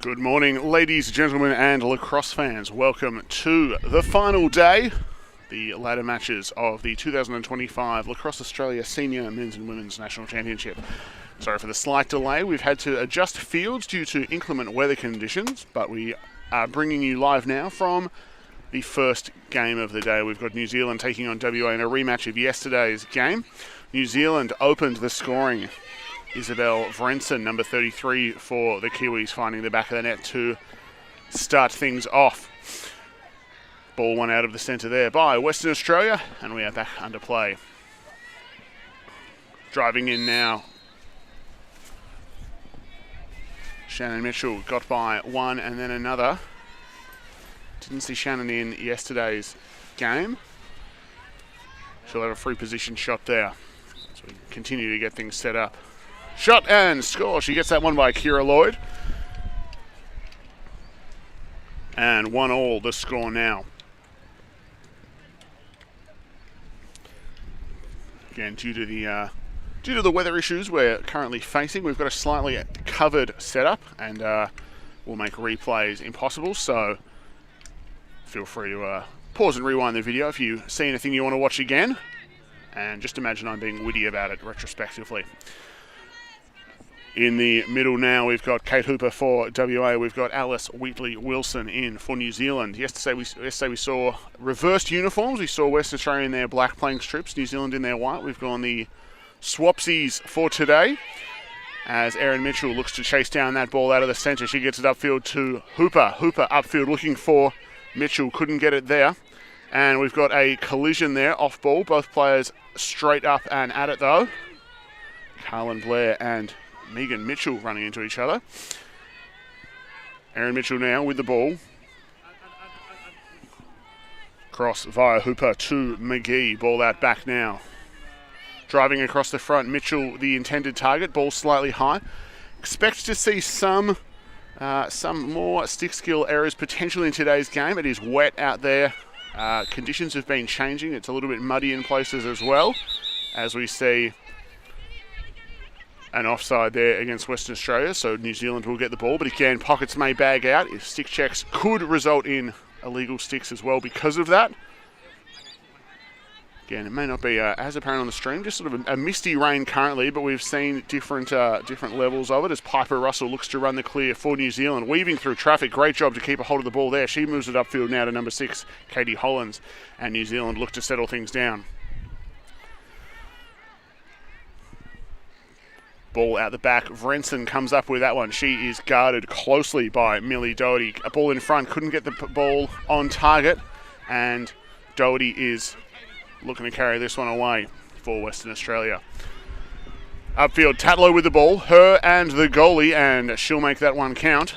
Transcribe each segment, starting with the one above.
Good morning, ladies, gentlemen, and lacrosse fans. Welcome to the final day, the ladder matches of the 2025 Lacrosse Australia Senior Men's and Women's National Championship. Sorry for the slight delay. We've had to adjust fields due to inclement weather conditions, but we are bringing you live now from the first game of the day. We've got New Zealand taking on WA in a rematch of yesterday's game. New Zealand opened the scoring. Isabel Vrensen, number 33 for the Kiwis, finding the back of the net to start things off. Ball one out of the centre there by Western Australia, and we are back under play. Driving in now. Shannon Mitchell got by one and then another. Didn't see Shannon in yesterday's game. She'll have a free position shot there. So we continue to get things set up. Shot and score. She gets that one by Kira Lloyd. And 1-1 the score now. Again, due to the weather issues we're currently facing, we've got a slightly covered setup, and we'll make replays impossible. So feel free to pause and rewind the video if you see anything you want to watch again. And just imagine I'm being witty about it retrospectively. In the middle now, we've got Kate Hooper for WA. We've got Alice Wheatley-Wilson in for New Zealand. Yesterday we saw reversed uniforms. We saw Western Australia in their black playing strips, New Zealand in their white. We've gone the swapsies for today as Erin Mitchell looks to chase down that ball out of the centre. She gets it upfield to Hooper. Hooper upfield looking for Mitchell. Couldn't get it there. And we've got a collision there off ball. Both players straight up and at it though. Carlin Blair and Megan Mitchell running into each other. Erin Mitchell now with the ball. Cross via Hooper to McGee. Ball out back now. Driving across the front, Mitchell the intended target. Ball slightly high. Expect to see some more stick skill errors potentially in today's game. It is wet out there. Conditions have been changing. It's a little bit muddy in places as well, as we see an offside there against Western Australia, so New Zealand will get the ball, but again, pockets may bag out. If stick checks could result in illegal sticks as well because of that. Again, it may not be as apparent on the stream, just sort of a misty rain currently, but we've seen different levels of it as Piper Russell looks to run the clear for New Zealand, weaving through traffic. Great job to keep a hold of the ball there. She moves it upfield now to number 6, Katie Hollins, and New Zealand look to settle things down. Ball out the back. Vrensen comes up with that one. She is guarded closely by Millie Doherty. A ball in front. Couldn't get the ball on target. And Doherty is looking to carry this one away for Western Australia. Upfield, Tatlow with the ball. Her and the goalie, and she'll make that one count.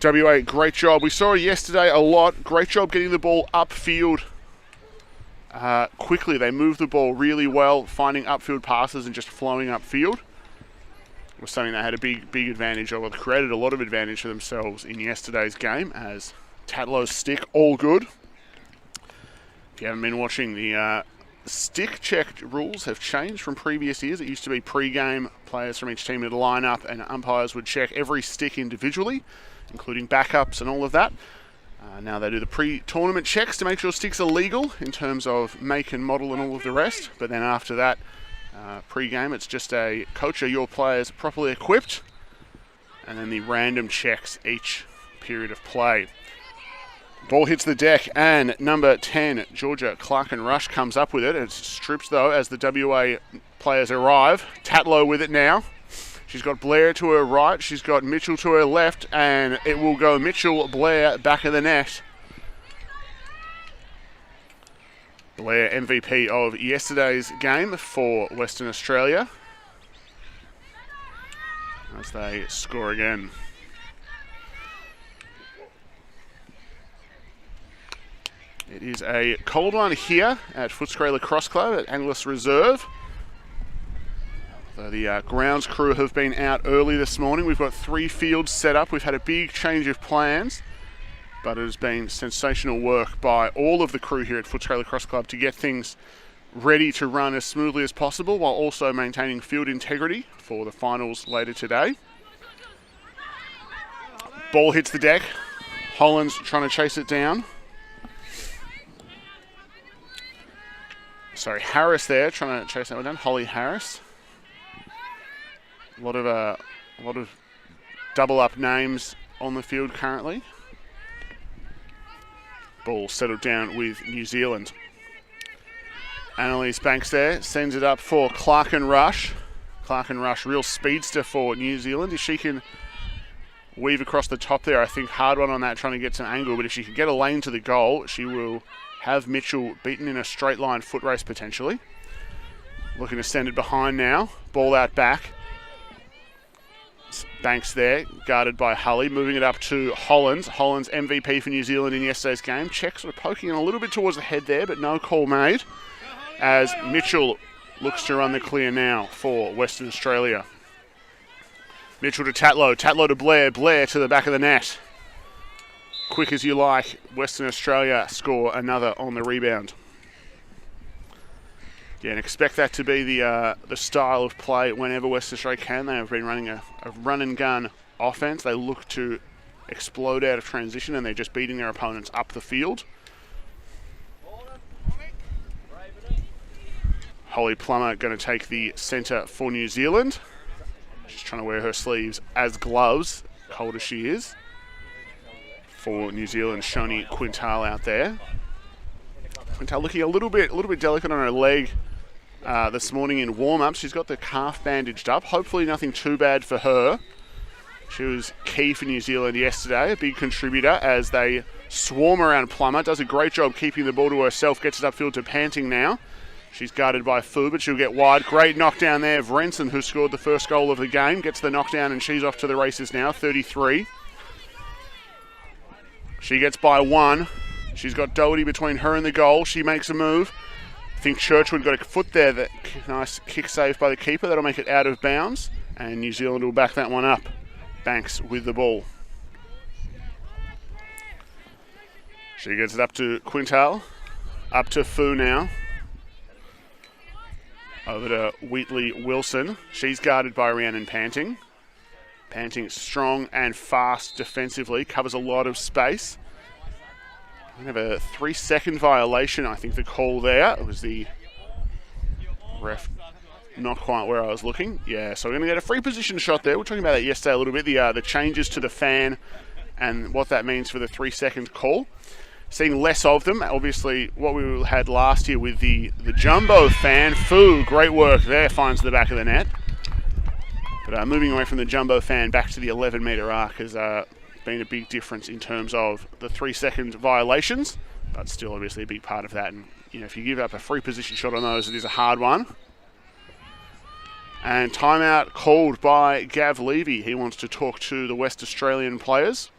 WA, great job. We saw it yesterday a lot. Great job getting the ball upfield. Quickly, they moved the ball really well, finding upfield passes and just flowing upfield. It was something they had a big advantage of. It created a lot of advantage for themselves in yesterday's game as Tatlow's stick, all good. If you haven't been watching, the stick check rules have changed from previous years. It used to be pre-game, players from each team would line up and umpires would check every stick individually, including backups and all of that. Now they do the pre-tournament checks to make sure sticks are legal in terms of make and model and all of the rest. But then after that, pre-game, it's just a coach, are your players properly equipped? And then the random checks each period of play. Ball hits the deck and number 10, Georgia Clark-and-Rush comes up with it. It's stripped though as the WA players arrive. Tatlow with it now. She's got Blair to her right, she's got Mitchell to her left, and it will go Mitchell, Blair, back of the net. Blair, MVP of yesterday's game for Western Australia, as they score again. It is a cold one here at Footscray Lacrosse Club at Angliss Reserve. So the grounds crew have been out early this morning. We've got 3 fields set up. We've had a big change of plans, but it has been sensational work by all of the crew here at Footscray Lacrosse Club to get things ready to run as smoothly as possible while also maintaining field integrity for the finals later today. Ball hits the deck. Holland's trying to chase it down. Sorry, Harris there trying to chase that one down. Holly Harris. A lot of double up names on the field currently. Ball settled down with New Zealand. Angliss Banks there, sends it up for Clark and Rush. Clark and Rush, real speedster for New Zealand. If she can weave across the top there, I think hard one on that, trying to get some angle, but if she can get a lane to the goal, she will have Mitchell beaten in a straight line foot race potentially. Looking to send it behind now. Ball out back. Banks there, guarded by Hully, moving it up to Hollands. Hollands MVP for New Zealand in yesterday's game. Czech sort of poking in a little bit towards the head there, but no call made, as Mitchell looks to run the clear now for Western Australia. Mitchell to Tatlow, Tatlow to Blair, Blair to the back of the net. Quick as you like, Western Australia score another on the rebound. Yeah, and expect that to be the style of play whenever Western Australia can. They have been running a run and gun offense. They look to explode out of transition, and they're just beating their opponents up the field. Holly Plummer going to take the centre for New Zealand. She's trying to wear her sleeves as gloves, cold as she is. For New Zealand, Shoni Quintal out there. Quintal looking a little bit delicate on her leg this morning in warm-up. She's got the calf bandaged up. Hopefully nothing too bad for her. She was key for New Zealand yesterday, a big contributor as they swarm around Plummer. Does a great job keeping the ball to herself, gets it upfield to Panting now. She's guarded by Fu, but she'll get wide. Great knockdown there of Renson, who scored the first goal of the game. Gets the knockdown and she's off to the races now, 33. She gets by one. She's got Doherty between her and the goal. She makes a move. I think Churchwood got a foot there. That nice kick save by the keeper. That'll make it out of bounds. And New Zealand will back that one up. Banks with the ball. She gets it up to Quintal. Up to Fu now. Over to Wheatley Wilson. She's guarded by Rhiannon Panting. Panting strong and fast defensively. Covers a lot of space. We have a 3-second violation, I think the call there. It was the ref not quite where I was looking. Yeah, so we're going to get a free position shot there. We were talking about that yesterday a little bit, the changes to the fan and what that means for the 3-second call. Seeing less of them, obviously what we had last year with the jumbo fan. Fu, great work there, finds the back of the net. But moving away from the jumbo fan back to the 11-metre arc has been a big difference in terms of the 3-second violations, but still obviously a big part of that. And you know, if you give up a free position shot on those, it is a hard one. And timeout called by Gav Levy. He wants to talk to the West Australian players.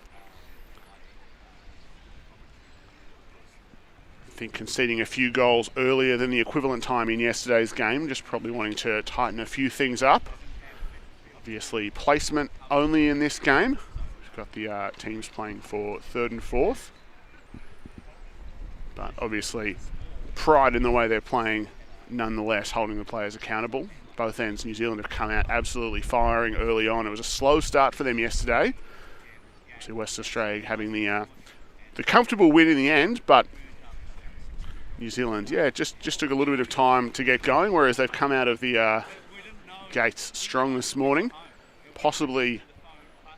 I think conceding a few goals earlier than the equivalent time in yesterday's game, just probably wanting to tighten a few things up. Obviously placement only in this game. We've got the teams playing for third and fourth. But obviously pride in the way they're playing, nonetheless holding the players accountable. Both ends, New Zealand have come out absolutely firing early on. It was a slow start for them yesterday. Obviously Western Australia having the comfortable win in the end, but New Zealand, yeah, just took a little bit of time to get going, whereas they've come out of the gates strong this morning. Possibly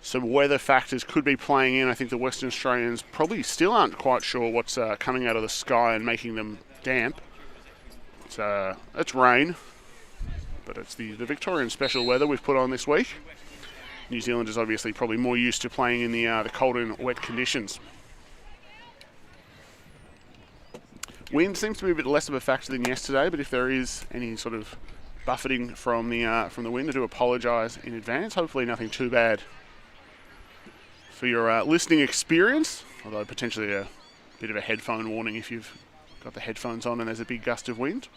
some weather factors could be playing in. I think the Western Australians probably still aren't quite sure what's coming out of the sky and making them damp. It's rain, but it's the Victorian special weather we've put on this week. New Zealand is obviously probably more used to playing in the cold and wet conditions. Wind seems to be a bit less of a factor than yesterday, but if there is any sort of buffeting from the wind, I do apologise in advance. Hopefully nothing too bad for your listening experience, although potentially a bit of a headphone warning if you've got the headphones on and there's a big gust of wind.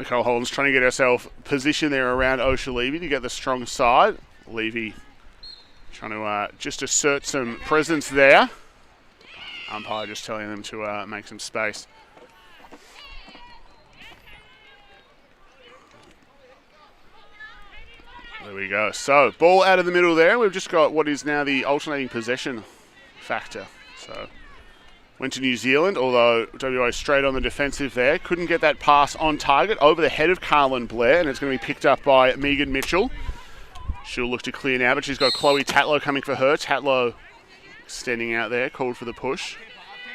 Nicole Holland's trying to get herself positioned there around Osha Levy to get the strong side. Levy trying to just assert some presence there. Umpire just telling them to make some space. There we go. So, ball out of the middle there. We've just got what is now the alternating possession factor. So, went to New Zealand, although WA straight on the defensive there. Couldn't get that pass on target over the head of Carlin Blair, and it's going to be picked up by Megan Mitchell. She'll look to clear now, but she's got Chloe Tatlow coming for her. Tatlow standing out there, called for the push.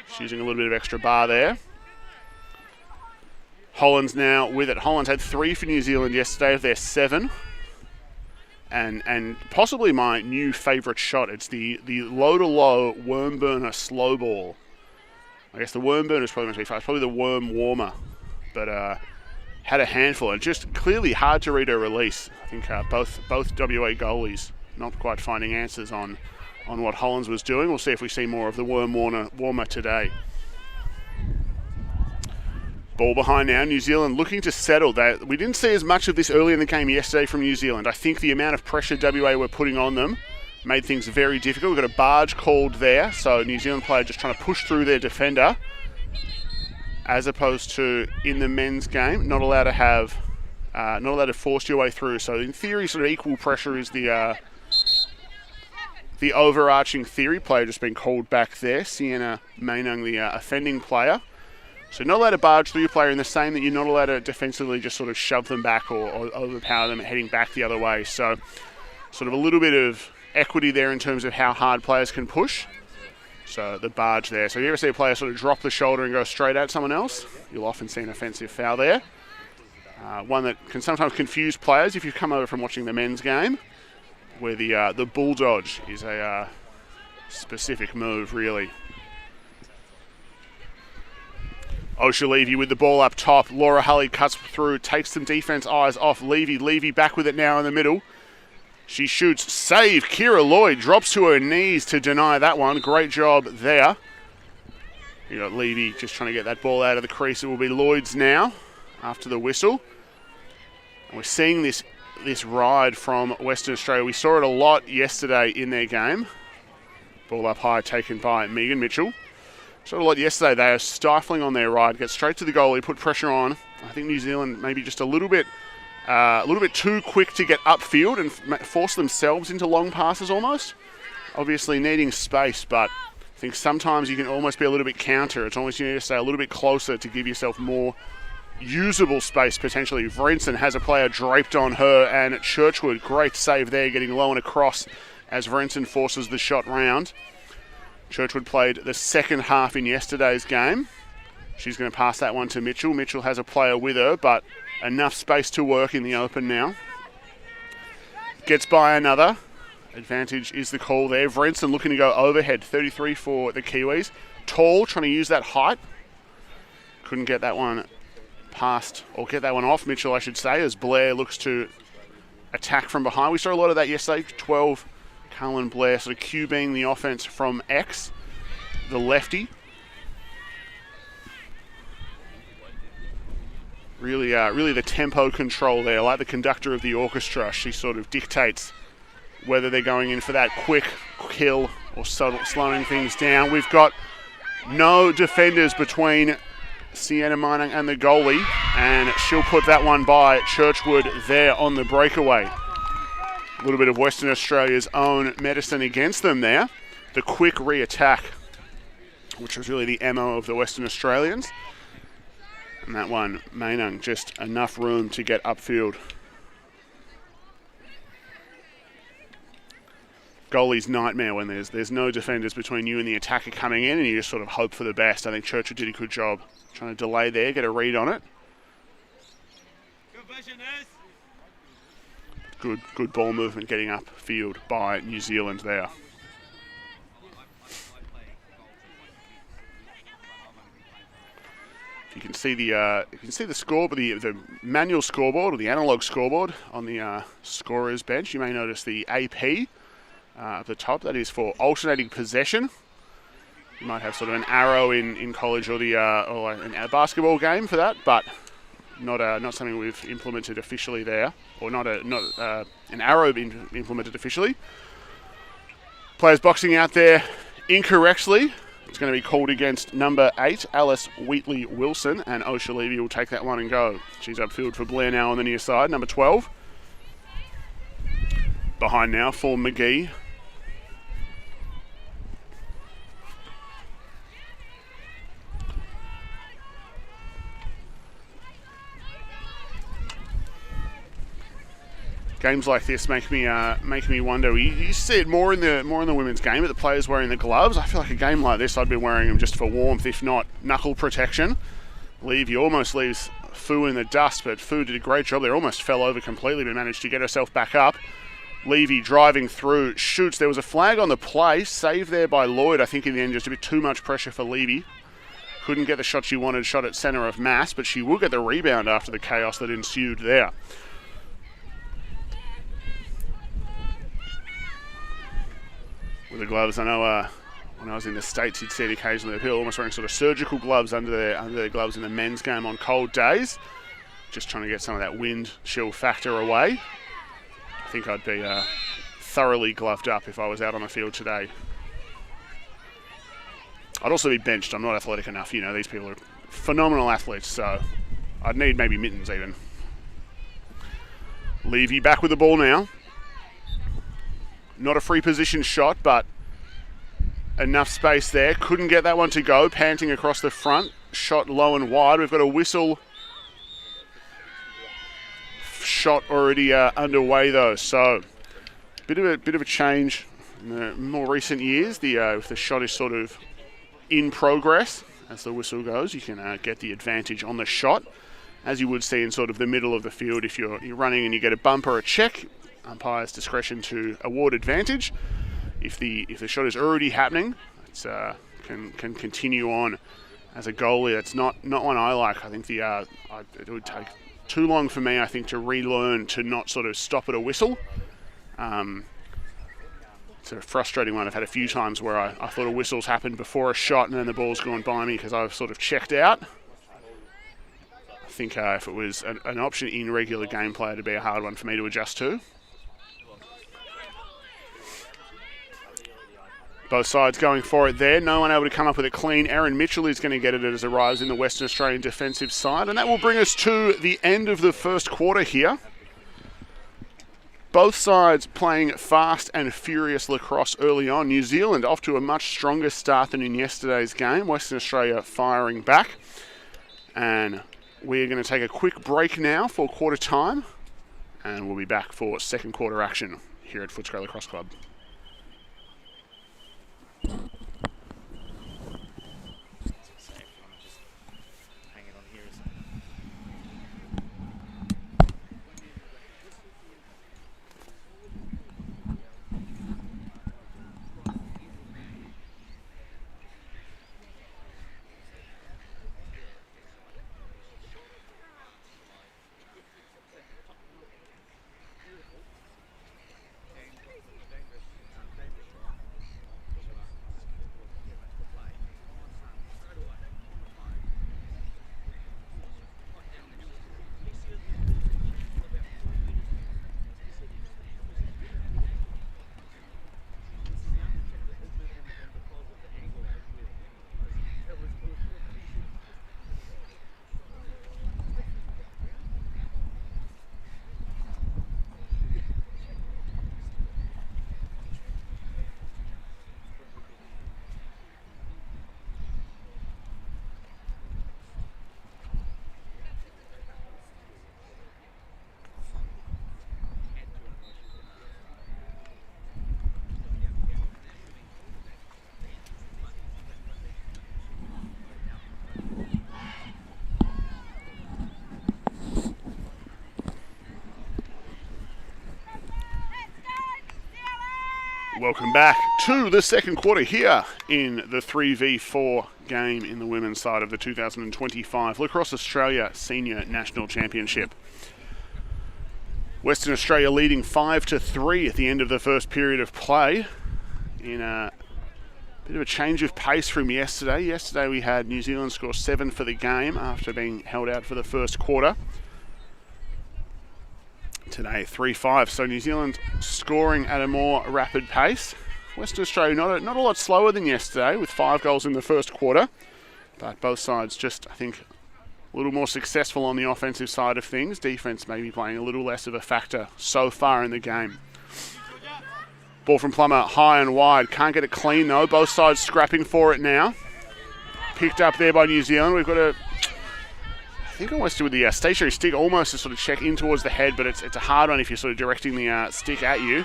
She's using a little bit of extra bar there. Holland's now with it. Holland's had 3 for New Zealand yesterday of their 7. And possibly my new favourite shot. It's the low-to-low worm burner slow ball. I guess the worm burner is probably meant to be fast. Probably the worm warmer. But had a handful. And just clearly hard to read her release. I think both WA goalies not quite finding answers on what Hollands was doing. We'll see if we see more of the worm warmer today. Ball behind now. New Zealand looking to settle. We didn't see as much of this early in the game yesterday from New Zealand. I think the amount of pressure WA were putting on them made things very difficult. We've got a barge called there, so New Zealand player just trying to push through their defender, as opposed to in the men's game, not allowed to force your way through. So in theory, sort of equal pressure is the overarching theory. Player just been called back there. Sienna Mainung, the offending player. So not allowed to barge through your player in the same that you're not allowed to defensively just sort of shove them back or overpower them heading back the other way. So sort of a little bit of equity there in terms of how hard players can push. So the barge there. So if you ever see a player sort of drop the shoulder and go straight at someone else, you'll often see an offensive foul there. One that can sometimes confuse players if you've come over from watching the men's game, where the bull dodge is a specific move, really. Osha Levy with the ball up top. Laura Hulley cuts through, takes some defense eyes off Levy. Levy back with it now in the middle. She shoots, save. Kira Lloyd drops to her knees to deny that one. Great job there. You got Levy just trying to get that ball out of the crease. It will be Lloyd's now after the whistle. And we're seeing this ride from Western Australia. We saw it a lot yesterday in their game. Ball up high taken by Megan Mitchell. Saw it a lot yesterday. They are stifling on their ride, get straight to the goalie, put pressure on. I think New Zealand maybe just a little bit too quick to get upfield and force themselves into long passes almost. Obviously needing space, but I think sometimes you can almost be a little bit counter. It's almost you need to stay a little bit closer to give yourself more usable space potentially. Vrensen has a player draped on her, and Churchwood, great save there, getting low and across as Vrensen forces the shot round. Churchwood played the second half in yesterday's game. She's going to pass that one to Mitchell. Mitchell has a player with her, but enough space to work in the open now. Gets by another. Advantage is the call there. Vrensen looking to go overhead. 33 for the Kiwis. Tall, trying to use that height. Couldn't get that one past, or get that one off Mitchell, I should say, as Blair looks to attack from behind. We saw a lot of that yesterday. 12, Carlin Blair sort of QBing the offense from X, the lefty. Really the tempo control there, like the conductor of the orchestra. She sort of dictates whether they're going in for that quick kill or slowing things down. We've got no defenders between Sienna Mainung and the goalie, and she'll put that one by Churchwood there on the breakaway. A little bit of Western Australia's own medicine against them there. The quick re-attack, which was really the MO of the Western Australians. And that one, Mainung, just enough room to get upfield. Goalie's nightmare when there's no defenders between you and the attacker coming in, and you just sort of hope for the best. I think Churchwood did a good job trying to delay there, get a read on it. Good ball movement getting upfield by New Zealand there. You can see the score, but the manual scoreboard or the analog scoreboard on the scorer's bench. You may notice the AP at the top. That is for alternating possession. You might have sort of an arrow in college or a basketball game for that, but not something we've implemented officially there, or not an arrow implemented officially. Players boxing out there incorrectly. It's going to be called against number 8, Alice Wheatley-Wilson, and Osha Levy will take that one and go. She's upfield for Blair now on the near side, number 12. Behind now for McGee. Games like this make me wonder. You see it more in the women's game, but the players wearing the gloves. I feel like a game like this, I'd be wearing them just for warmth, if not knuckle protection. Levy almost leaves Fu in the dust, but Fu did a great job there. Almost fell over completely, but managed to get herself back up. Levy driving through, shoots. There was a flag on the play, saved there by Lloyd. I think in the end, just a bit too much pressure for Levy. Couldn't get the shot she wanted, shot at centre of mass, but she will get the rebound after the chaos that ensued there. With the gloves, I know when I was in the States, you'd see it occasionally. People almost wearing sort of surgical gloves under their gloves in the men's game on cold days. Just trying to get some of that wind chill factor away. I think I'd be thoroughly gloved up if I was out on the field today. I'd also be benched. I'm not athletic enough. You know, these people are phenomenal athletes, so I'd need maybe mittens even. Levy back with the ball now. Not a free position shot, but enough space there. Couldn't get that one to go. Panting across the front. Shot low and wide. We've got a whistle. Shot already underway though. So bit of a change in the more recent years. If the shot is sort of in progress as the whistle goes, you can get the advantage on the shot, as you would see in sort of the middle of the field. If you're running and you get a bump or a check, umpire's discretion to award advantage. If the shot is already happening, it's can continue on as a goalie. That's not one I like. I think it would take too long for me, I think, to relearn to not sort of stop at a whistle. It's a frustrating one. I've had a few times where I thought a whistle's happened before a shot and then the ball's gone by me because I've sort of checked out. I think if it was an option in regular gameplay, it'd be a hard one for me to adjust to. Both sides going for it there. No one able to come up with it clean. Erin Mitchell is going to get it as it arrives in the Western Australian defensive side. And that will bring us to the end of the first quarter here. Both sides playing fast and furious lacrosse early on. New Zealand off to a much stronger start than in yesterday's game. Western Australia firing back. And we're going to take a quick break now for quarter time. And we'll be back for second quarter action here at Footscray Lacrosse Club. Welcome back to the second quarter here in the 3v4 game in the women's side of the 2025 Lacrosse Australia Senior National Championship. Western Australia leading 5-3 at the end of the first period of play in Bit of a change of pace from yesterday. Yesterday we had New Zealand score 7 for the game after being held out for the first quarter. Today 3-5. So New Zealand scoring at a more rapid pace. Western Australia not a lot slower than yesterday with 5 goals in the first quarter. But both sides just, I think, a little more successful on the offensive side of things. Defense maybe playing a little less of a factor so far in the game. Ball from Plummer, high and wide. Can't get it clean though. Both sides scrapping for it now. Picked up there by New Zealand. We've got a, I think almost with the stationary stick, almost to sort of check in towards the head, but it's a hard one if you're sort of directing the stick at you.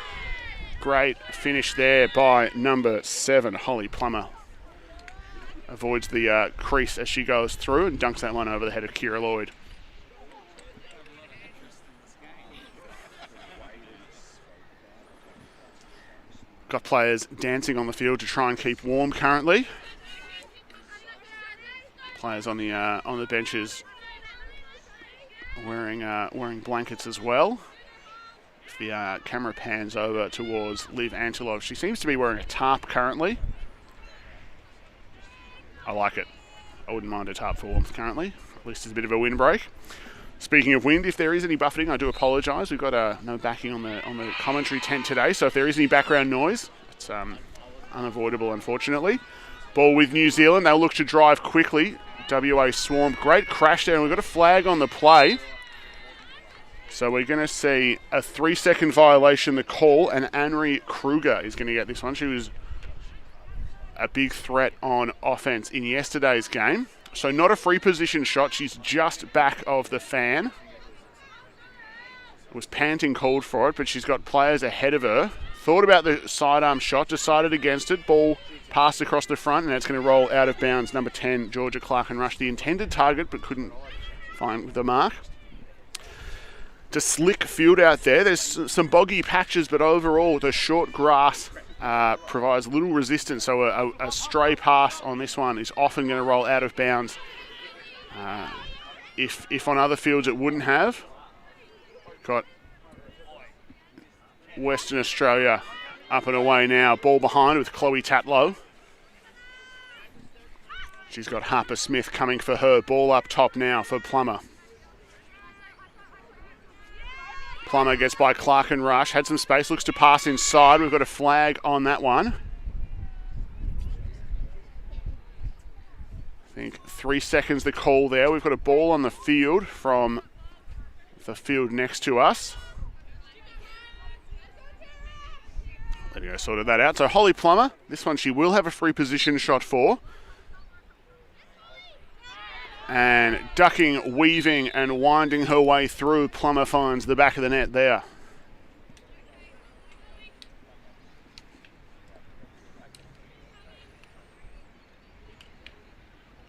Great finish there by number 7, Holly Plummer. Avoids the crease as she goes through and dunks that one over the head of Kira Lloyd. Got players dancing on the field to try and keep warm currently. Players on the benches wearing blankets as well. If the camera pans over towards Liv Antilov, she seems to be wearing a tarp currently. I like it. I wouldn't mind a tarp for warmth currently. At least there's a bit of a windbreak. Speaking of wind, if there is any buffeting, I do apologise. We've got no backing on the commentary tent today, so if there is any background noise, it's unavoidable, unfortunately. Ball with New Zealand. They'll look to drive quickly. WA Swarm. Great crash there, and we've got a flag on the play. So we're going to see a 3-second violation, the call, and Anri Kruger is going to get this one. She was a big threat on offense in yesterday's game. So not a free position shot. She's just back of the fan. Was panting called for it, but she's got players ahead of her. Thought about the sidearm shot, decided against it. Ball passed across the front, and it's going to roll out of bounds. Number 10, Georgia Clark, and rush the intended target, but couldn't find the mark. Just slick field out there. There's some boggy patches, but overall the short grass provides little resistance, so a stray pass on this one is often going to roll out of bounds. If on other fields it wouldn't have. Got Western Australia up and away now. Ball behind with Chloe Tatlow. She's got Harper Smith coming for her. Ball up top now for Plummer. Plummer gets by Clark and Rush. Had some space, looks to pass inside. We've got a flag on that one. I think 3 seconds the call there. We've got a ball on the field from the field next to us. There you go, sorted that out. So Holly Plummer, this one she will have a free position shot for. And ducking, weaving, and winding her way through, Plummer finds the back of the net there.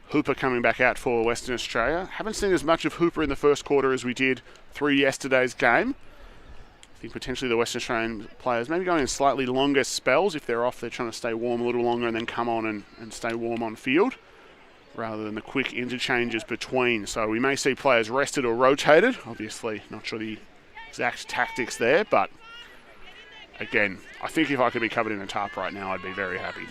Hooper coming back out for Western Australia. Haven't seen as much of Hooper in the first quarter as we did through yesterday's game. I think potentially the Western Australian players maybe going in slightly longer spells. If they're off, they're trying to stay warm a little longer and then come on and stay warm on field, rather than the quick interchanges between. So we may see players rested or rotated. Obviously, not sure the exact tactics there, but again, I think if I could be covered in a tarp right now, I'd be very happy.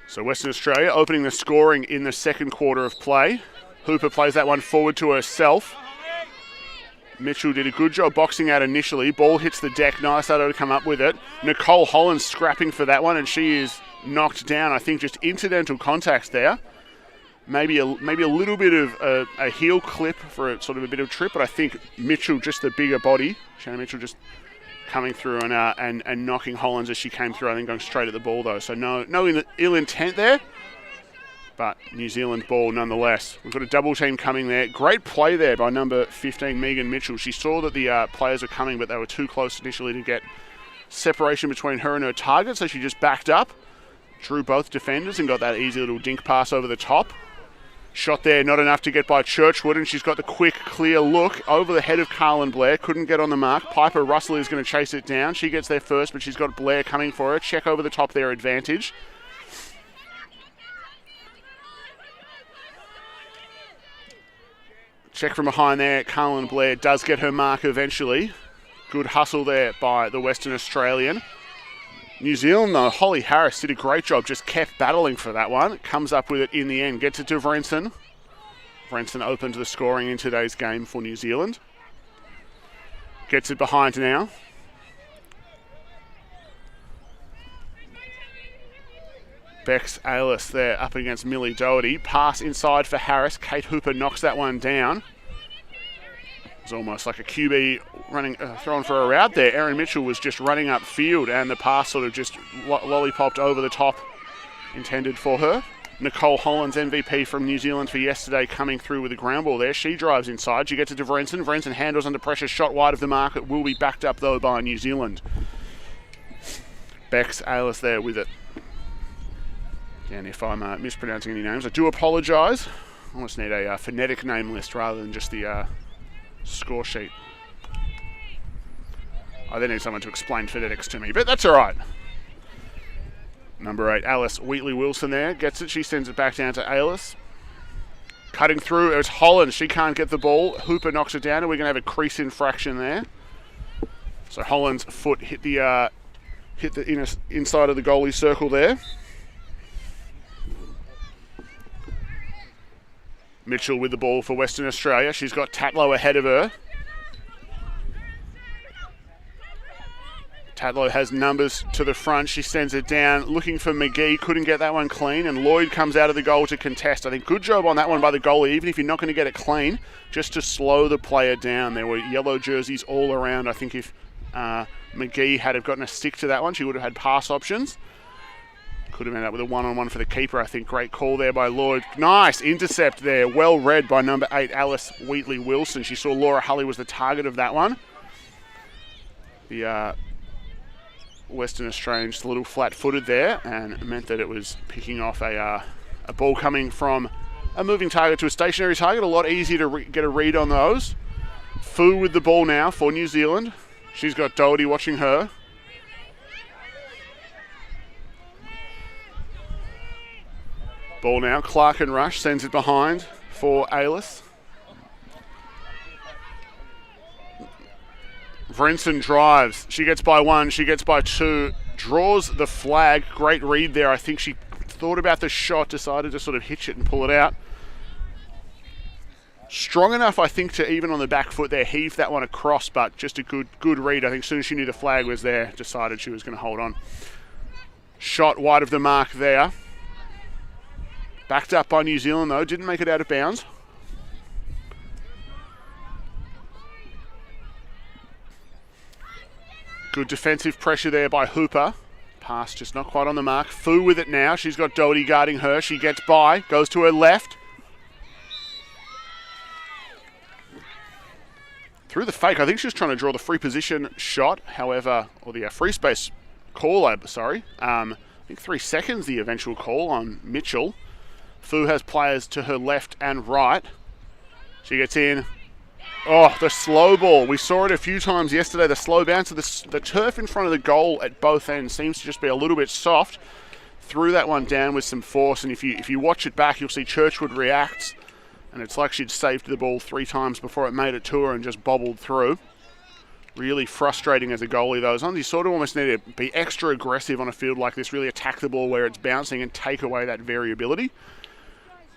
So Western Australia opening the scoring in the second quarter of play. Hooper plays that one forward to herself. Mitchell did a good job boxing out initially. Ball hits the deck. Nice to come up with it. Nicole Holland scrapping for that one, and she is knocked down. I think just incidental contacts there. Maybe a little bit of a heel clip for a sort of a bit of trip, but I think Mitchell, just the bigger body, Shannon Mitchell just coming through and knocking Hollands as she came through. I think going straight at the ball though, so no ill intent there. But New Zealand ball nonetheless. We've got a double team coming there. Great play there by number 15, Megan Mitchell. She saw that the players were coming, but they were too close initially to get separation between her and her target, so she just backed up, drew both defenders, and got that easy little dink pass over the top. Shot there, not enough to get by Churchwood, and she's got the quick, clear look over the head of Carlin Blair. Couldn't get on the mark. Piper Russell is going to chase it down. She gets there first, but she's got Blair coming for her. Check over the top there, advantage. Check from behind there. Carlin Blair does get her mark eventually. Good hustle there by the Western Australian. New Zealand, though, Holly Harris did a great job, just kept battling for that one. Comes up with it in the end, gets it to Vrensen. Vrensen open to the scoring in today's game for New Zealand. Gets it behind now. Bex Angliss there up against Millie Doherty. Pass inside for Harris. Kate Hooper knocks that one down. It's almost like a QB running, throwing for a route there. Erin Mitchell was just running upfield and the pass sort of just lollipopped over the top intended for her. Nicole Hollands, MVP from New Zealand for yesterday, coming through with a ground ball there. She drives inside. She gets it to Vrensen. Vrensen handles under pressure, shot wide of the mark. It will be backed up, though, by New Zealand. Bex Angliss there with it. Again, if I'm mispronouncing any names, I do apologise. I almost need a phonetic name list rather than just the score sheet. I then need someone to explain phonetics to me, but that's all right. Number 8, Alice Wheatley-Wilson there. Gets it. She sends it back down to Alice. Cutting through. It was Holland. She can't get the ball. Hooper knocks it down, and we're going to have a crease infraction there. So Holland's foot hit the inside of the goalie circle there. Mitchell with the ball for Western Australia. She's got Tatlow ahead of her. Tatlow has numbers to the front. She sends it down, looking for McGee. Couldn't get that one clean, and Lloyd comes out of the goal to contest. I think good job on that one by the goalie, even if you're not going to get it clean, just to slow the player down. There were yellow jerseys all around. I think if McGee had have gotten a stick to that one, she would have had pass options. Could have ended up with a one-on-one for the keeper, I think. Great call there by Lloyd. Nice intercept there. Well read by number 8, Alice Wheatley-Wilson. She saw Laura Hulley was the target of that one. The Western Australians a little flat-footed there, and it meant that it was picking off a ball coming from a moving target to a stationary target. A lot easier to get a read on those. Fu with the ball now for New Zealand. She's got Doherty watching her. Ball now, Clark and Rush sends it behind for Alice. Vrensen drives. She gets by 1, she gets by 2, draws the flag. Great read there. I think she thought about the shot, decided to sort of hitch it and pull it out. Strong enough, I think, to even on the back foot there, heave that one across, but just a good read. I think as soon as she knew the flag was there, decided she was going to hold on. Shot wide of the mark there. Backed up by New Zealand, though. Didn't make it out of bounds. Good defensive pressure there by Hooper. Pass just not quite on the mark. Fu with it now. She's got Doherty guarding her. She gets by. Goes to her left. Through the fake. I think she was trying to draw the free position shot. However, or the free space call, sorry. I think 3 seconds the eventual call on Mitchell. Fu has players to her left and right. She gets in. Oh, the slow ball. We saw it a few times yesterday. The slow bounce of the turf in front of the goal at both ends seems to just be a little bit soft. Threw that one down with some force, and if you watch it back, you'll see Churchwood reacts, and it's like she'd saved the ball 3 times before it made it to her and just bobbled through. Really frustrating as a goalie, those ones. You sort of almost need to be extra aggressive on a field like this, really attack the ball where it's bouncing and take away that variability.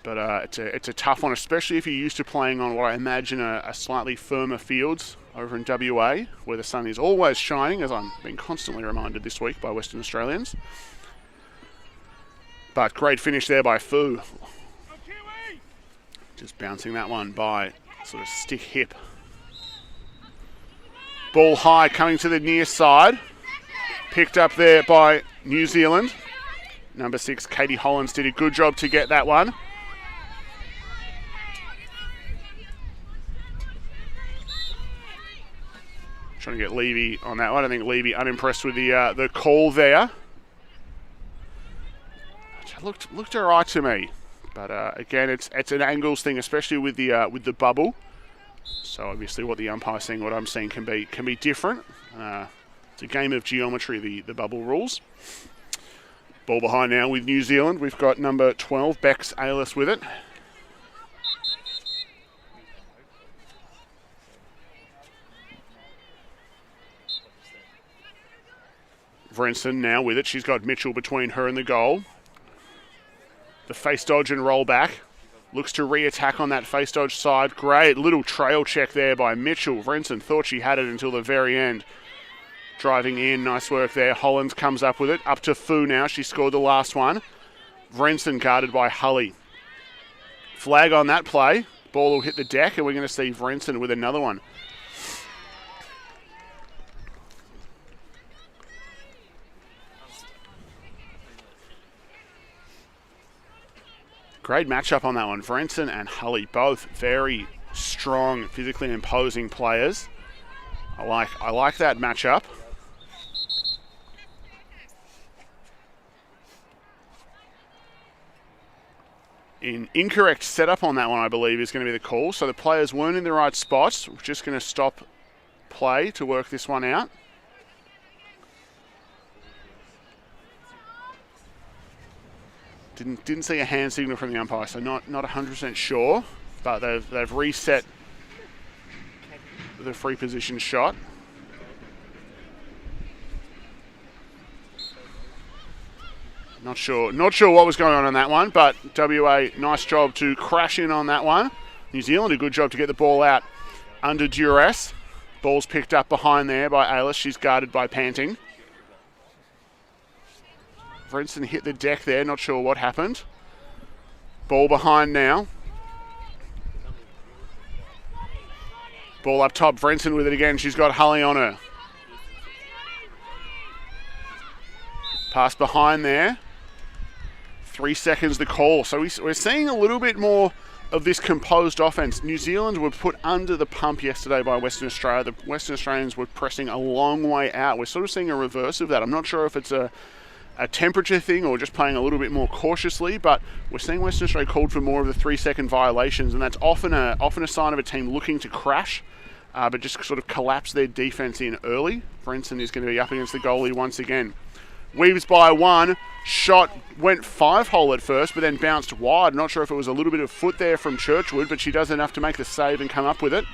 But it's a tough one, especially if you're used to playing on what I imagine are slightly firmer fields over in WA, where the sun is always shining, as I'm being constantly reminded this week by Western Australians. But great finish there by Fu. Just bouncing that one by sort of stick hip. Ball high coming to the near side. Picked up there by New Zealand. Number 6, Katie Hollands, did a good job to get that one. Trying to get Levy on that one. I think Levy unimpressed with the call there. It looked alright to me, but again, it's an Angliss thing, especially with the bubble. So obviously, what the umpire's seeing, what I'm seeing, can be different. It's a game of geometry, the bubble rules. Ball behind now with New Zealand. We've got number 12, Bex Angliss with it. Vrenson now with it. She's got Mitchell between her and the goal. The face dodge and roll back. Looks to re-attack on that face dodge side. Great little trail check there by Mitchell. Vrenson thought she had it until the very end. Driving in, nice work there. Hollands comes up with it. Up to Fu now. She scored the last one. Vrenson guarded by Hully. Flag on that play. Ball will hit the deck and we're going to see Vrenson with another one. Great matchup on that one. Vrenson and Hully, both very strong, physically imposing players. I like that matchup. An incorrect setup on that one, I believe, is going to be the call. So the players weren't in the right spots. We're just going to stop play to work this one out. Didn't see a hand signal from the umpire, so not 100% sure. But they've reset the free position shot. Not sure what was going on that one, but WA, nice job to crash in on that one. New Zealand, a good job to get the ball out under duress. Ball's picked up behind there by Angliss. She's guarded by Panting. Vrenson hit the deck there, not sure what happened. Ball behind now. Ball up top, Vrenson with it again. She's got Hully on her. Pass behind there. 3 seconds the call. So we're seeing a little bit more of this composed offense. New Zealand were put under the pump yesterday by Western Australia. The Western Australians were pressing a long way out. We're sort of seeing a reverse of that. I'm not sure if it's a temperature thing or just playing a little bit more cautiously, but we're seeing Western Australia called for more of the 3-second violations, and that's often a sign of a team looking to crash, but just sort of collapse their defense in early. Vrenson is going to be up against the goalie once again. Weaves by one, shot went 5-hole at first, but then bounced wide. Not sure if it was a little bit of foot there from Churchwood, but she does enough to make the save and come up with it.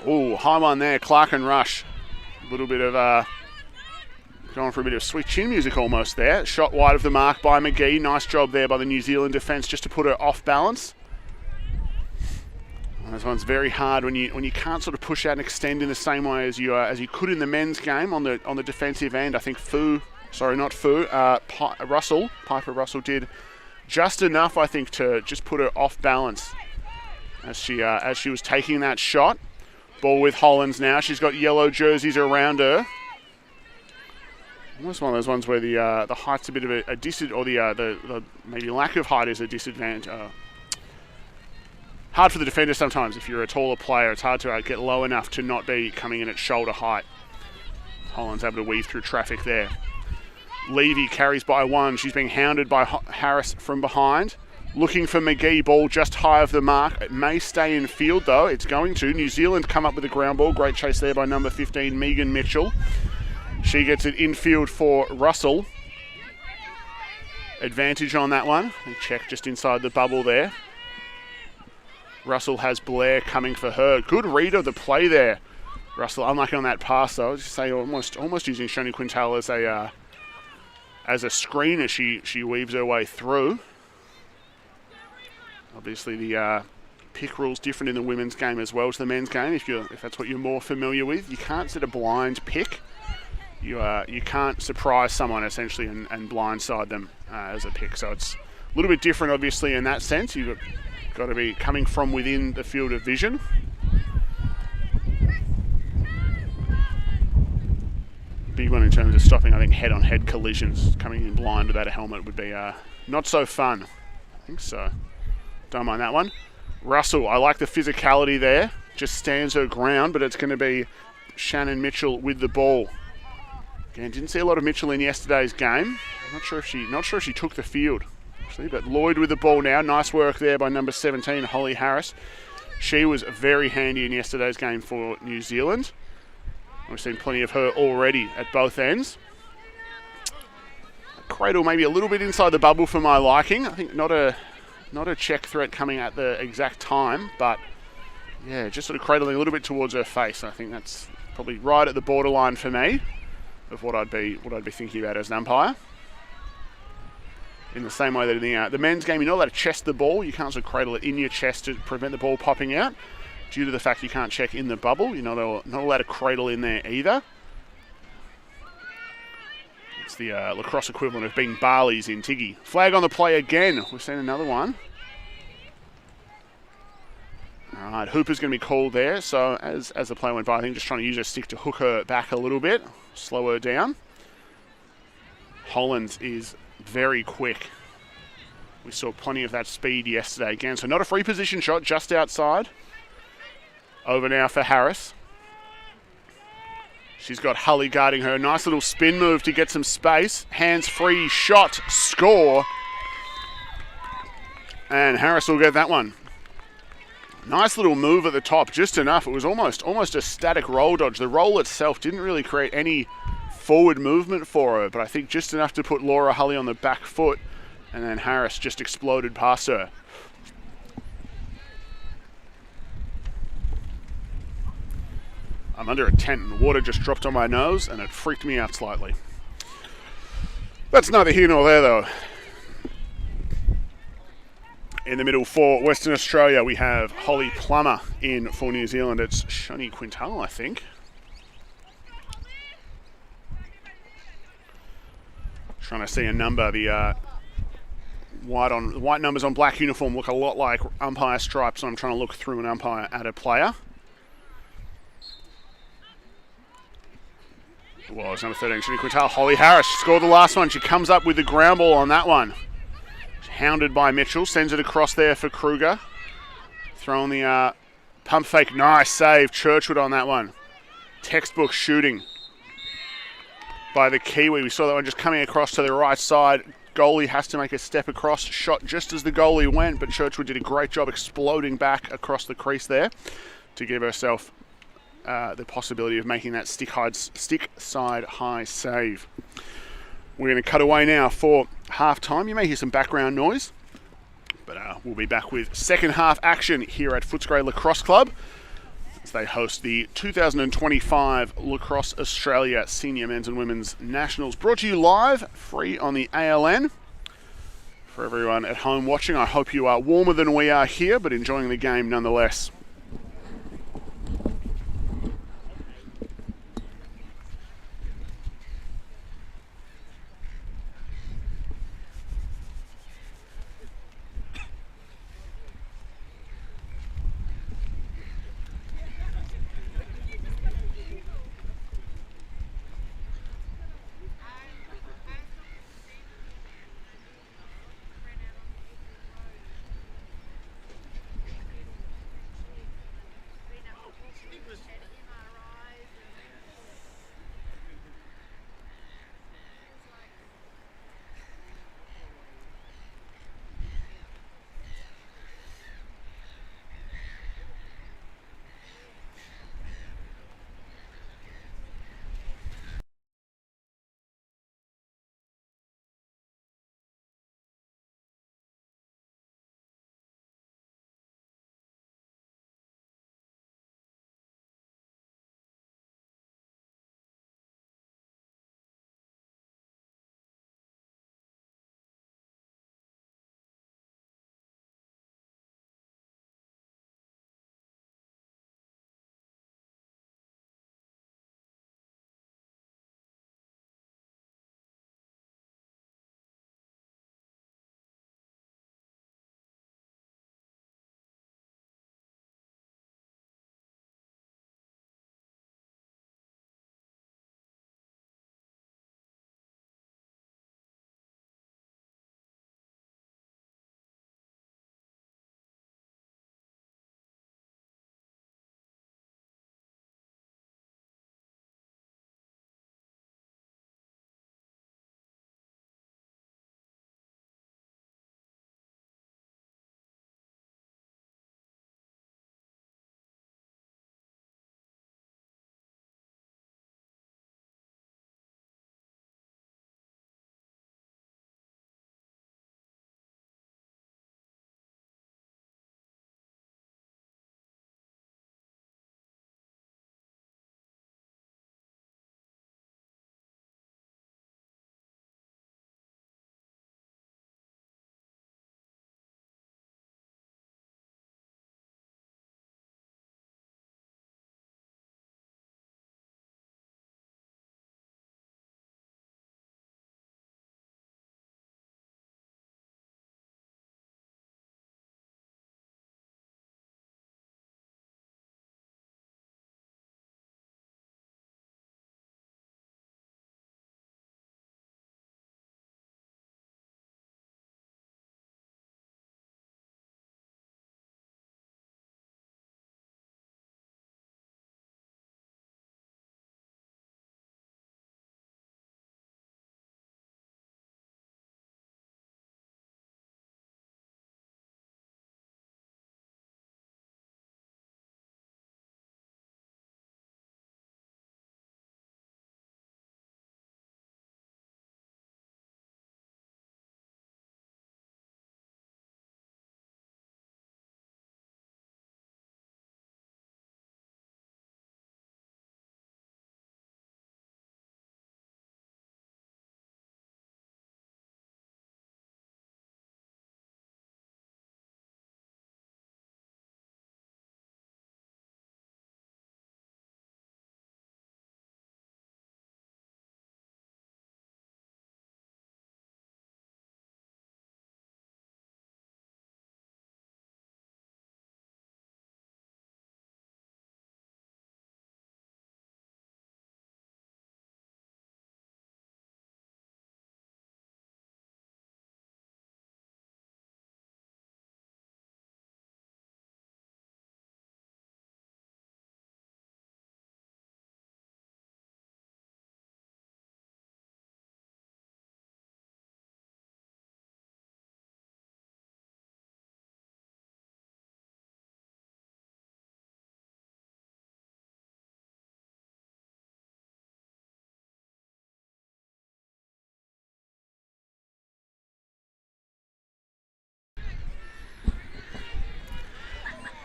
Ooh, high one there, Clark and Rush. A little bit of going for a bit of sweet chin music almost there. Shot wide of the mark by McGee. Nice job there by the New Zealand defence just to put her off balance. And this one's very hard when you can't sort of push out and extend in the same way as you could in the men's game on the defensive end. I think Piper Russell did just enough, I think, to just put her off balance as she was taking that shot. Ball with Hollands now. She's got yellow jerseys around her. Almost one of those ones where the height's a bit of a disadvantage, or the maybe lack of height is a disadvantage. Hard for the defender sometimes. If you're a taller player, it's hard to get low enough to not be coming in at shoulder height. Holland's able to weave through traffic there. Levy carries by one. She's being hounded by Harris from behind. Looking for McGee, ball just high of the mark. It may stay in field though. It's going to. New Zealand come up with a ground ball. Great chase there by number 15, Megan Mitchell. She gets it infield for Russell. Advantage on that one. Check just inside the bubble there. Russell has Blair coming for her. Good read of the play there. Russell unlucky on that pass though. I was just say almost using Shoni Quintal as a screen as she weaves her way through. Obviously the pick rule's different in the women's game as well to the men's game. If that's what you're more familiar with, you can't set a blind pick. You can't surprise someone essentially and blindside them as a pick. So it's a little bit different, obviously, in that sense. You've got to be coming from within the field of vision. Big one in terms of stopping, I think, head-on-head collisions. Coming in blind without a helmet would be not so fun. I think so. Don't mind that one. Russell, I like the physicality there. Just stands her ground, but it's going to be Shannon Mitchell with the ball. Again, didn't see a lot of Mitchell in yesterday's game. I'm not sure if she took the field, actually, but Lloyd with the ball now. Nice work there by number 17, Holly Harris. She was very handy in yesterday's game for New Zealand. We've seen plenty of her already at both ends. Cradle maybe a little bit inside the bubble for my liking. I think not a check threat coming at the exact time, but yeah, just sort of cradling a little bit towards her face. I think that's probably right at the borderline for me. of what I'd be thinking about as an umpire. In the same way that in the men's game, you're not allowed to chest the ball. You can't sort of cradle it in your chest to prevent the ball popping out. Due to the fact you can't check in the bubble, you're not allowed to cradle in there either. It's the lacrosse equivalent of being Barley's in Tiggy. Flag on the play again. We've seen another one. All right, Hooper's going to be called there. So as the play went by, I think just trying to use her stick to hook her back a little bit, slow her down. Hollands is very quick. We saw plenty of that speed yesterday again. So not a free position shot, just outside. Over now for Harris. She's got Hully guarding her. Nice little spin move to get some space. Hands free shot, score. And Harris will get that one. Nice little move at the top, just enough. It was almost a static roll dodge. The roll itself didn't really create any forward movement for her, but I think just enough to put Laura Hully on the back foot, and then Harris just exploded past her. I'm under a tent and the water just dropped on my nose and it freaked me out slightly. That's neither here nor there though. In the middle for Western Australia, we have Holly Plummer in for New Zealand. It's Shani Quintal, I think. Trying to see a number. The white numbers on black uniform look a lot like umpire stripes, so I'm trying to look through an umpire at a player. Well, it's number 13, Shani Quintal. Holly Harris scored the last one. She comes up with the ground ball on that one. Hounded by Mitchell, sends it across there for Kruger. Throwing the pump fake, nice save. Churchwood on that one. Textbook shooting by the Kiwi. We saw that one just coming across to the right side. Goalie has to make a step across. Shot just as the goalie went, but Churchwood did a great job exploding back across the crease there to give herself the possibility of making that stick side high save. We're going to cut away now for half-time. You may hear some background noise, but we'll be back with second half action here at Footscray Lacrosse Club as they host the 2025 Lacrosse Australia Senior Men's and Women's Nationals. Brought to you live, free on the ALN. For everyone at home watching, I hope you are warmer than we are here, but enjoying the game nonetheless.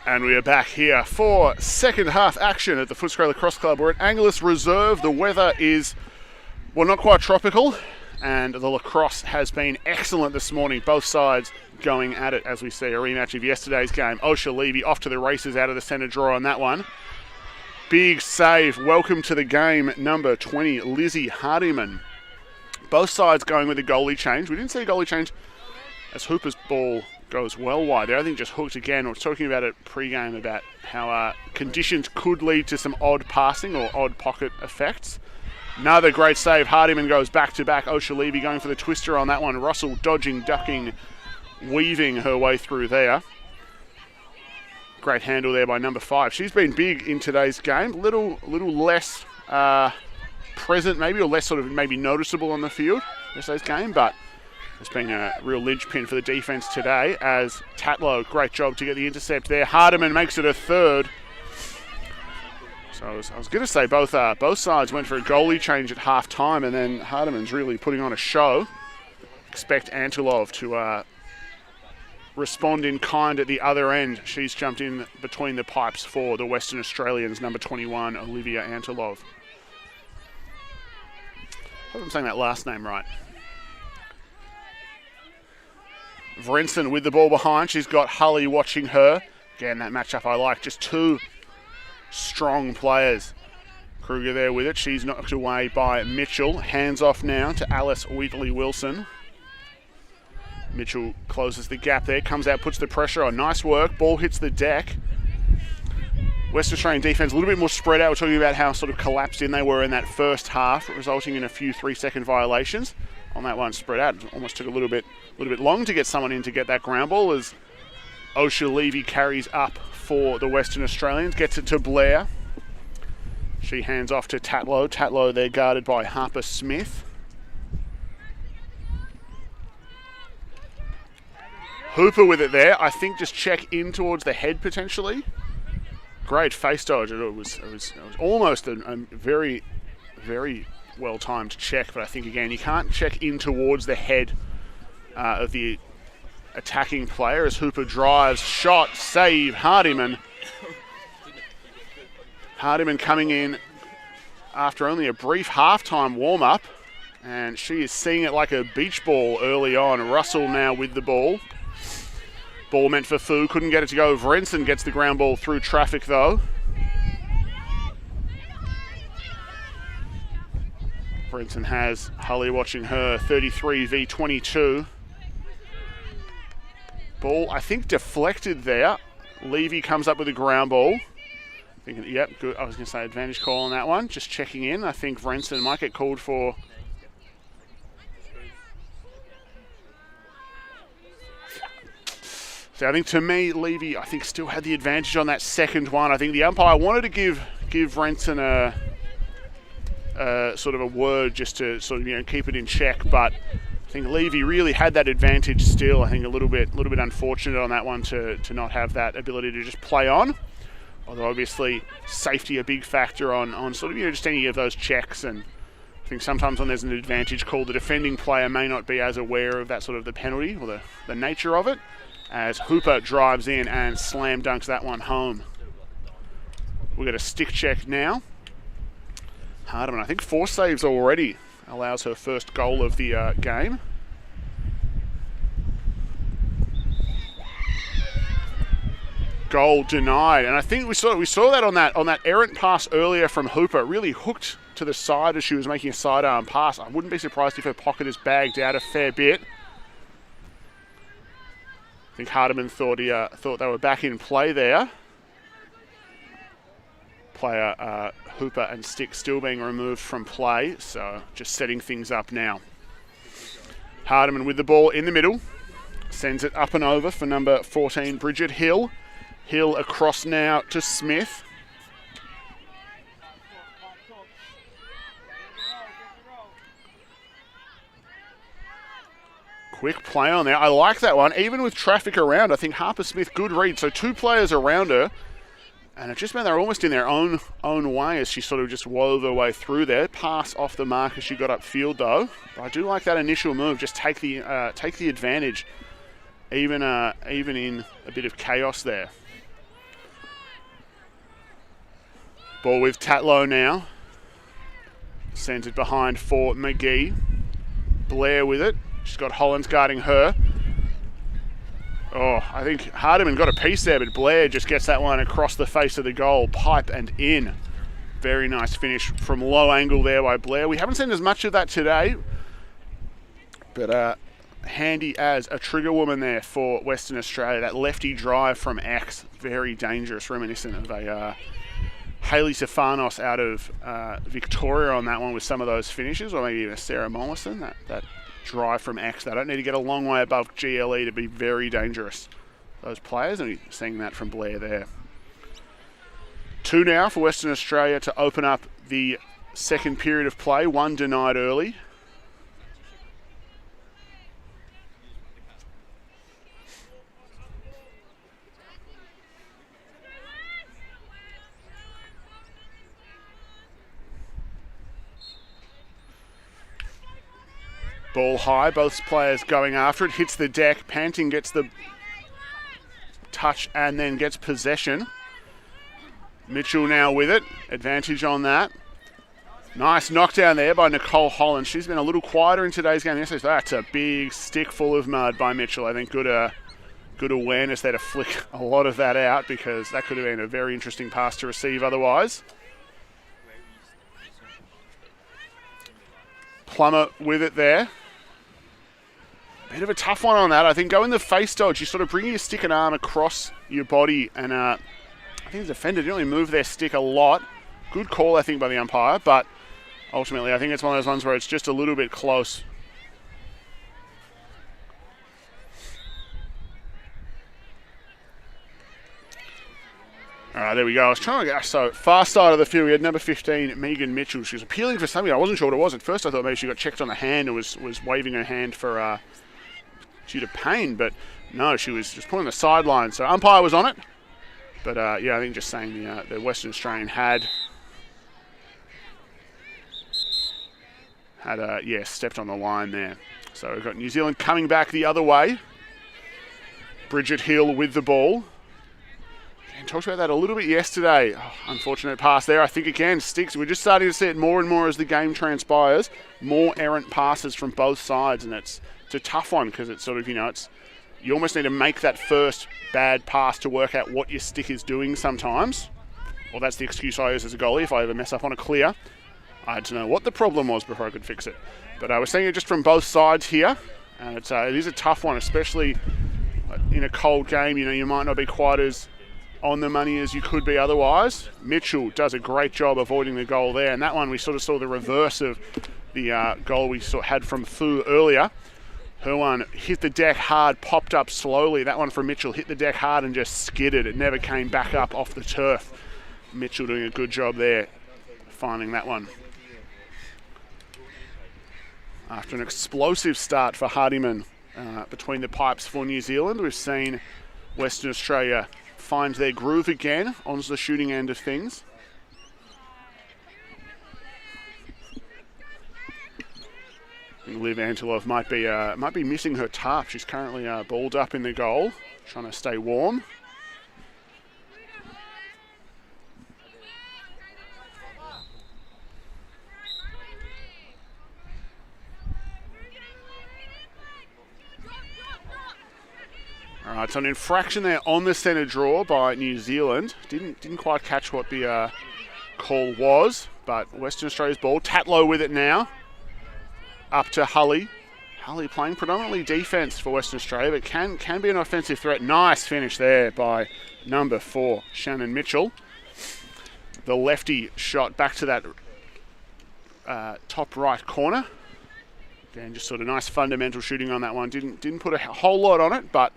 And we are back here for second half action at the Footscray Lacrosse Club. We're at Angliss Reserve. The weather is, well, not quite tropical, and the lacrosse has been excellent this morning. Both sides going at it as we see a rematch of yesterday's game. Osha Levy off to the races out of the centre draw on that one. Big save. Welcome to the game, number 20, Lizzie Hardiman. Both sides going with a goalie change. We didn't see a goalie change as Hooper's ball goes well wide there. I think just hooked again. I was talking about it pre-game about how conditions could lead to some odd passing or odd pocket effects. Another great save. Hardiman goes back-to-back. Osha Levy going for the twister on that one. Russell dodging, ducking, weaving her way through there. Great handle there by number 5. She's been big in today's game. Little less present maybe, or less sort of maybe noticeable on the field yesterday's game, but it's been a real linchpin for the defence today as Tatlow, great job to get the intercept there. Hardiman makes it a third. So I was going to say both sides went for a goalie change at half time, and then Hardiman's really putting on a show. Expect Antilov to respond in kind at the other end. She's jumped in between the pipes for the Western Australians, number 21, Olivia Antilov. I hope I'm saying that last name right. Vrensen with the ball behind. She's got Hully watching her. Again, that matchup I like. Just two strong players. Kruger there with it. She's knocked away by Mitchell. Hands off now to Alice Wheatley-Wilson. Mitchell closes the gap there. Comes out, puts the pressure on. Nice work. Ball hits the deck. West Australian defence a little bit more spread out. We're talking about how sort of collapsed in they were in that first half, resulting in a few 3-second violations. On that one, spread out. Almost took a little bit long to get someone in to get that ground ball as Osha Levy carries up for the Western Australians. Gets it to Blair. She hands off to Tatlow. Tatlow there guarded by Harper Smith. Hooper with it there. I think just check in towards the head potentially. Great face dodge. It was almost a very, very well-timed check, but I think, again, you can't check in towards the head of the attacking player as Hooper drives, shot, save, Hardiman. Hardiman coming in after only a brief halftime warm-up, and she is seeing it like a beach ball early on. Russell now with the ball. Ball meant for Fu, couldn't get it to go. Vrensen gets the ground ball through traffic, though. Vrensen has Hully watching her, 33 v 22. Ball, I think, deflected there. Levy comes up with a ground ball. Thinking, yep, good. I was going to say advantage call on that one. Just checking in. I think Vrensen might get called for. So I think, to me, Levy, I think, still had the advantage on that second one. I think the umpire wanted to give Vrensen a sort of a word just to sort of keep it in check, but I think Levy really had that advantage still. I think a little bit unfortunate on that one to not have that ability to just play on. Although obviously safety a big factor on sort of just any of those checks, and I think sometimes when there's an advantage call, the defending player may not be as aware of that sort of the penalty or the nature of it, as Hooper drives in and slam dunks that one home. We've got a stick check now. Hardiman, I think 4 saves already, allows her first goal of the game. Goal denied, and I think we saw that on that errant pass earlier from Hooper. Really hooked to the side as she was making a sidearm pass. I wouldn't be surprised if her pocket is bagged out a fair bit. I think Hardiman thought they were back in play there. Player Hooper and Stick still being removed from play, so just setting things up now. Hardiman with the ball in the middle, sends it up and over for number 14, Bridget Hill. Hill across now to Smith. Quick play on there. I like that one. Even with traffic around, I think Harper Smith, good read. So 2 players around her. And it just meant they're almost in their own way as she sort of just wove her way through there. Pass off the mark as she got upfield, though. But I do like that initial move. Just take the advantage, even in a bit of chaos there. Ball with Tatlow now. Centred behind for McGee. Blair with it. She's got Hollins guarding her. Oh, I think Hardiman got a piece there, but Blair just gets that one across the face of the goal. Pipe and in. Very nice finish from low angle there by Blair. We haven't seen as much of that today, but handy as a trigger woman there for Western Australia. That lefty drive from X, very dangerous, reminiscent of a Hayley Stefanos out of Victoria on that one with some of those finishes, or maybe even a Sarah Mollison. That drive from X, they don't need to get a long way above GLE to be very dangerous, those players, and you're seeing that from Blair there. 2 now for Western Australia to open up the second period of play. 1 denied early. Ball high, both players going after it, hits the deck. Panting gets the touch and then gets possession. Mitchell now with it, advantage on that. Nice knockdown there by Nicole Holland. She's been a little quieter in today's game. Yes, that's a big stick full of mud by Mitchell. I think good awareness there to flick a lot of that out, because that could have been a very interesting pass to receive otherwise. Plummer with it there. Bit of a tough one on that. I think go in the face dodge. You sort of bring your stick and arm across your body, and I think the defender didn't really move their stick a lot. Good call, I think, by the umpire, but ultimately I think it's one of those ones where it's just a little bit close. All right, there we go. I was trying to go, so far side of the field, we had number 15, Megan Mitchell. She was appealing for something. I wasn't sure what it was. At first I thought maybe she got checked on the hand and was waving her hand for due to pain, but no, she was just pulling the sideline. So umpire was on it. But yeah, I think just saying the Western Australian had stepped on the line there. So we've got New Zealand coming back the other way. Bridget Hill with the ball. And talked about that a little bit yesterday. Oh, unfortunate pass there. I think again sticks. We're just starting to see it more and more as the game transpires. More errant passes from both sides, and it's a tough one, because it's sort of, you almost need to make that first bad pass to work out what your stick is doing sometimes. Well, that's the excuse I use as a goalie if I ever mess up on a clear. I had to know what the problem was before I could fix it. But I was seeing it just from both sides here, and it is a tough one, especially in a cold game. You might not be quite as on the money as you could be otherwise. Mitchell does a great job avoiding the goal there, and that one we sort of saw the reverse of the goal we had from Fu earlier. Her one hit the deck hard, popped up slowly. That one from Mitchell hit the deck hard and just skidded. It never came back up off the turf. Mitchell doing a good job there, finding that one. After an explosive start for Hardiman between the pipes for New Zealand, we've seen Western Australia find their groove again on the shooting end of things. Liv Antilov might be missing her tarp. She's currently balled up in the goal, trying to stay warm. All right, so an infraction there on the centre draw by New Zealand. Didn't quite catch what the call was, but Western Australia's ball. Tatlow with it now. Up to Hully. Hully playing predominantly defence for Western Australia, but can be an offensive threat. Nice finish there by number 4, Shannon Mitchell. The lefty shot back to that top right corner. Again, just sort of nice fundamental shooting on that one. Didn't put a whole lot on it, but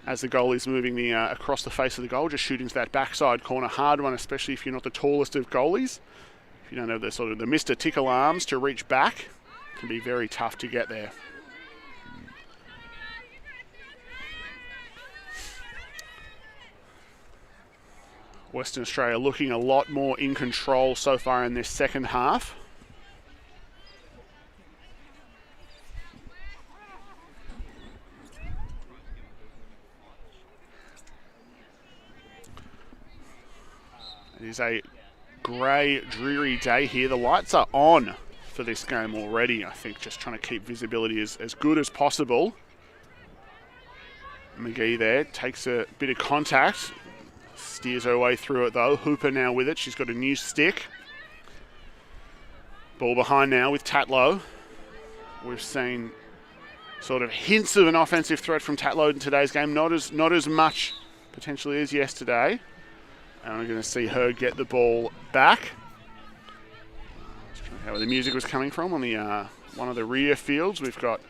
as the goalie's moving across the face of the goal, just shooting to that backside corner. Hard one, especially if you're not the tallest of goalies. If you don't have the sort of the Mr. Tickle arms to reach back, it can be very tough to get there. Western Australia looking a lot more in control so far in this second half. It is a grey, dreary day here. The lights are on for this game already, I think, just trying to keep visibility as good as possible. McGee there takes a bit of contact, steers her way through it though. Hooper now with it. She's got a new stick. Ball behind now with Tatlow. We've seen sort of hints of an offensive threat from Tatlow in today's game. Not as much potentially as yesterday. And I'm going to see her get the ball back. Where the music was coming from on the one of the rear fields. We've got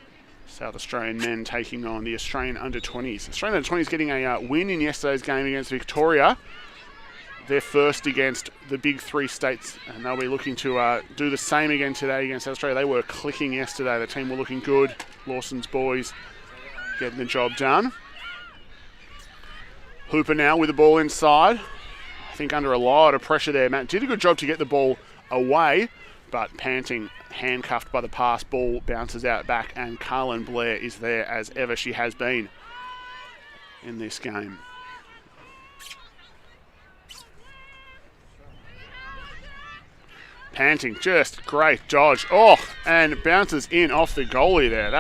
South Australian men taking on the Australian under-20s. Australian under-20s getting a win in yesterday's game against Victoria. They're first against the big three states, and they'll be looking to do the same again today against South Australia. They were clicking yesterday. The team were looking good. Lawson's boys getting the job done. Hooper now with the ball inside. I think under a lot of pressure there. Matt did a good job to get the ball away, but Panting, handcuffed by the pass, ball bounces out back, and Carlin Blair is there as ever she has been in this game. Panting, just great dodge. Oh, and bounces in off the goalie there.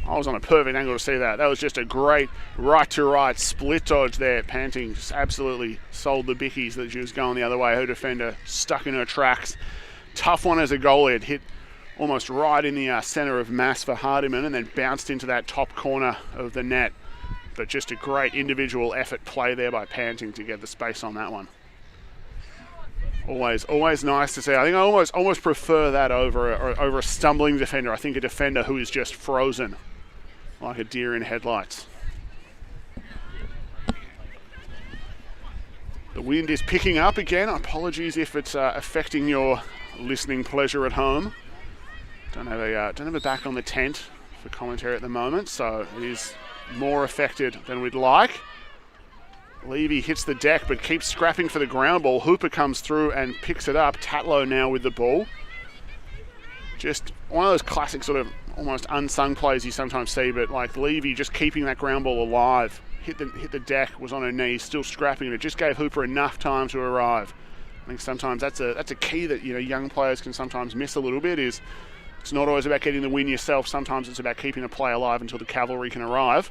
I was on a perfect angle to see that. That was just a great right-to-right split dodge there. Panting just absolutely sold the bickies that she was going the other way. Her defender stuck in her tracks. Tough one as a goalie. It hit almost right in the centre of mass for Hardiman and then bounced into that top corner of the net. But just a great individual effort play there by Panting to get the space on that one. Always nice to see. I think I almost prefer that over a stumbling defender. I think a defender who is just frozen like a deer in headlights. The wind is picking up again. Apologies if it's affecting your listening pleasure at home. Don't have a back on the tent for commentary at the moment, so it is more affected than we'd like. Levy hits the deck but keeps scrapping for the ground ball. Hooper comes through and picks it up. Tatlow now with the ball. Just one of those classic sort of almost unsung plays you sometimes see, but like Levy just keeping that ground ball alive. Hit the deck, was on her knees, still scrapping, and it just gave Hooper enough time to arrive. I think sometimes that's a key that young players can sometimes miss a little bit. Is it's not always about getting the win yourself. Sometimes it's about keeping a play alive until the cavalry can arrive.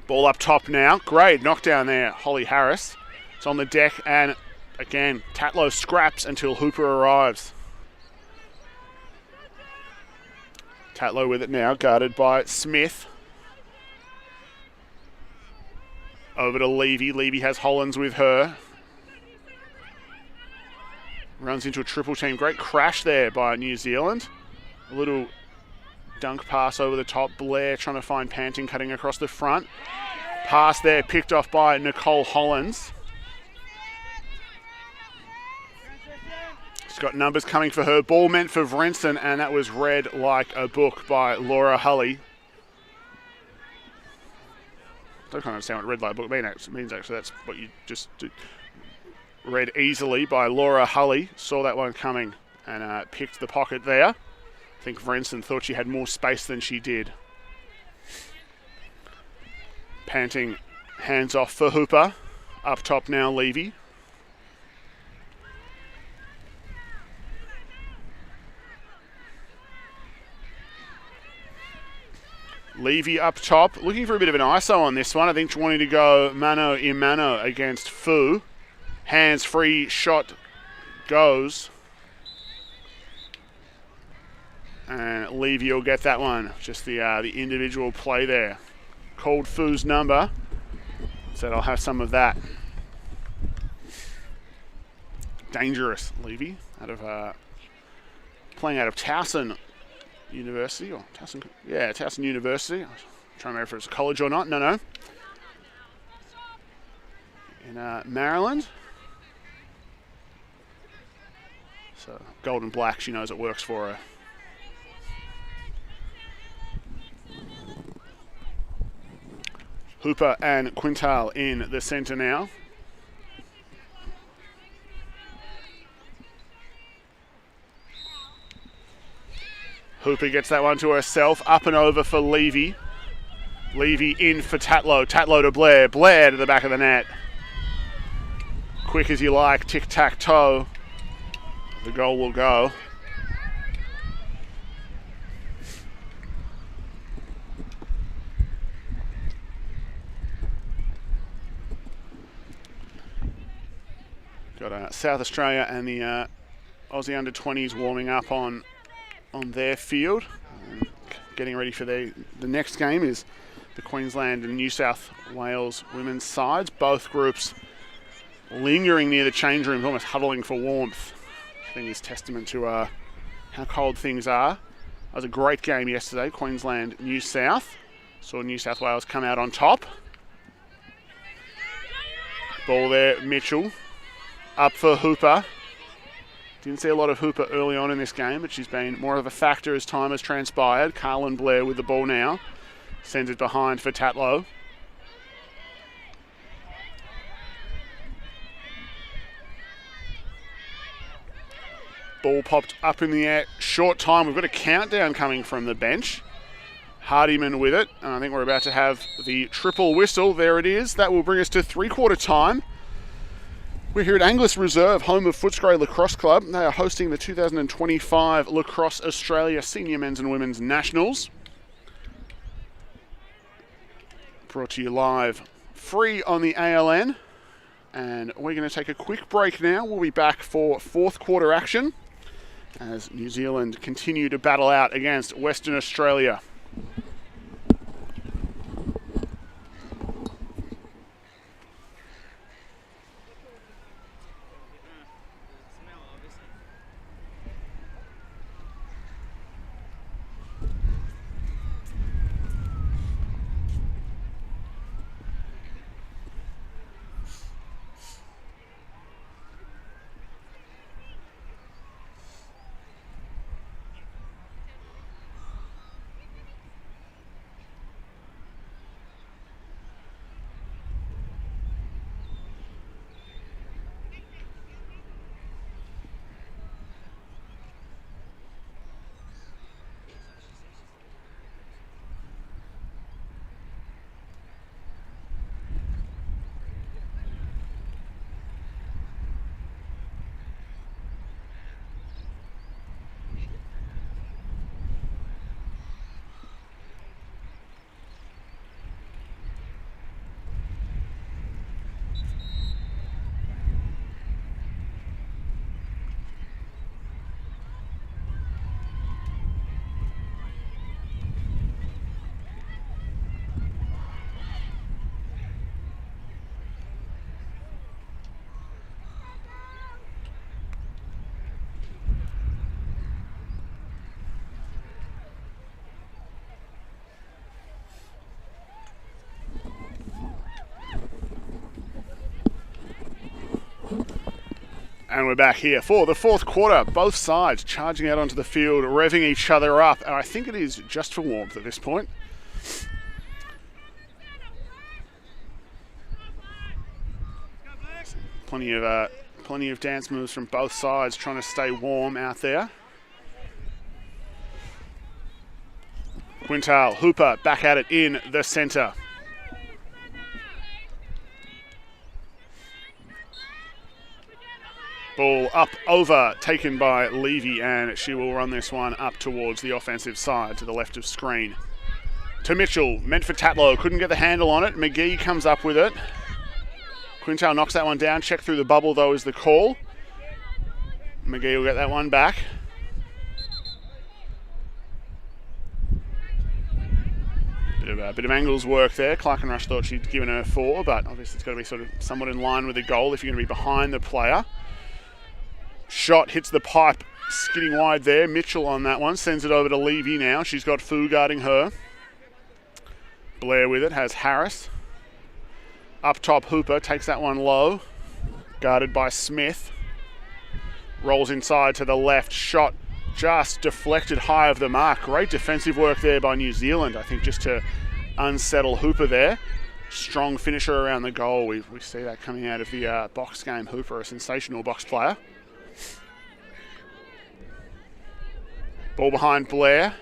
Ball up top now. Great knockdown there, Holly Harris. It's on the deck, and again, Tatlow scraps until Hooper arrives. Tatlow with it now, guarded by Smith. Over to Levy. Levy has Hollins with her. Runs into a triple team. Great crash there by New Zealand. A little dunk pass over the top. Blair trying to find Panting, cutting across the front. Pass there, picked off by Nicole Hollins. She's got numbers coming for her. Ball meant for Vrensen, and that was read like a book by Laura Hulley. I don't understand what read like a book means actually. That's what you just do. Read easily by Laura Hulley. Saw that one coming and picked the pocket there. I think Vrensen thought she had more space than she did. Panting, hands off for Hooper. Up top now, Levy. Levy up top, looking for a bit of an ISO on this one. I think she's wanting to go mano a mano against Fu. Hands free, shot goes. And Levy will get that one. Just the individual play there. Called Fu's number. Said I'll have some of that. Dangerous, Levy. Playing out of Towson University, or Towson University. I'm trying to remember if it's a college or not. No. In Maryland. So gold and black, she knows it works for her. Hooper and Quintal in the centre now. Hooper gets that one to herself. Up and over for Levy. Levy in for Tatlow. Tatlow to Blair. Blair to the back of the net. quick as you like, tic-tac-toe. The goal will go. Got South Australia and the Aussie under-20s warming up on their field. Getting ready for the next game is the Queensland and New South Wales women's sides. Both groups lingering near the change rooms, almost huddling for warmth. I think is testament to how cold things are. That was a great game yesterday, Queensland, New South. Saw New South Wales come out on top. Ball there, Mitchell. Up for Hooper. Didn't see a lot of Hooper early on in this game, but she's been more of a factor as time has transpired. Carlin Blair with the ball now. Sends it behind for Tatlow. Ball popped up in the air. Short time. We've got a countdown coming from the bench. Hardiman with it. And I think we're about to have the triple whistle. There it is. That will bring us to three-quarter time. We're here at Angliss Reserve, home of Footscray Lacrosse Club. They are hosting the 2025 Lacrosse Australia Senior Men's and Women's Nationals. Brought to you live, free on the ALN. And we're going to take a quick break now. We'll be back for fourth quarter action as New Zealand continue to battle out against Western Australia. And we're back here for the fourth quarter. Both sides charging out onto the field, revving each other up. And I think it is just for warmth at this point. Plenty of dance moves from both sides trying to stay warm out there. Quintal, Hooper back at it in the centre. Ball up over, taken by Levy, and she will run this one up towards the offensive side to the left of screen. To Mitchell, meant for Tatlow, couldn't get the handle on it. McGee comes up with it. Quintal knocks that one down. Check through the bubble though is the call. McGee will get that one back. Bit of Angles work there. Clark and Rush thought she'd given her 4, but obviously it's got to be sort of somewhat in line with the goal if you're going to be behind the player. Shot hits the pipe, skidding wide there. Mitchell on that one, sends it over to Levy now. She's got Fu guarding her. Blair with it, has Harris. Up top, Hooper takes that one low. Guarded by Smith. Rolls inside to the left. Shot just deflected high of the mark. Great defensive work there by New Zealand, I think, just to unsettle Hooper there. Strong finisher around the goal. We see that coming out of the box game. Hooper, a sensational box player. Ball behind Blair.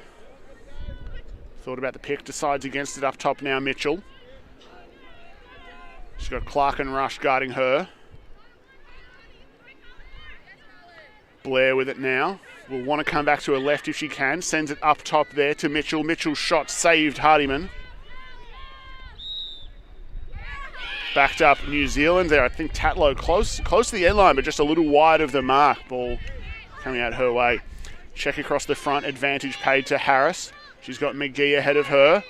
Thought about the pick, decides against it up top now, Mitchell. She's got Clark and Rush guarding her. Blair with it now. Will want to come back to her left if she can. Sends it up top there to Mitchell. Mitchell's shot saved Hardiman. Backed up New Zealand there. I think Tatlow close to the end line, but just a little wide of the mark. Ball coming out her way. Check across the front. Advantage paid to Harris. She's got McGee ahead of her.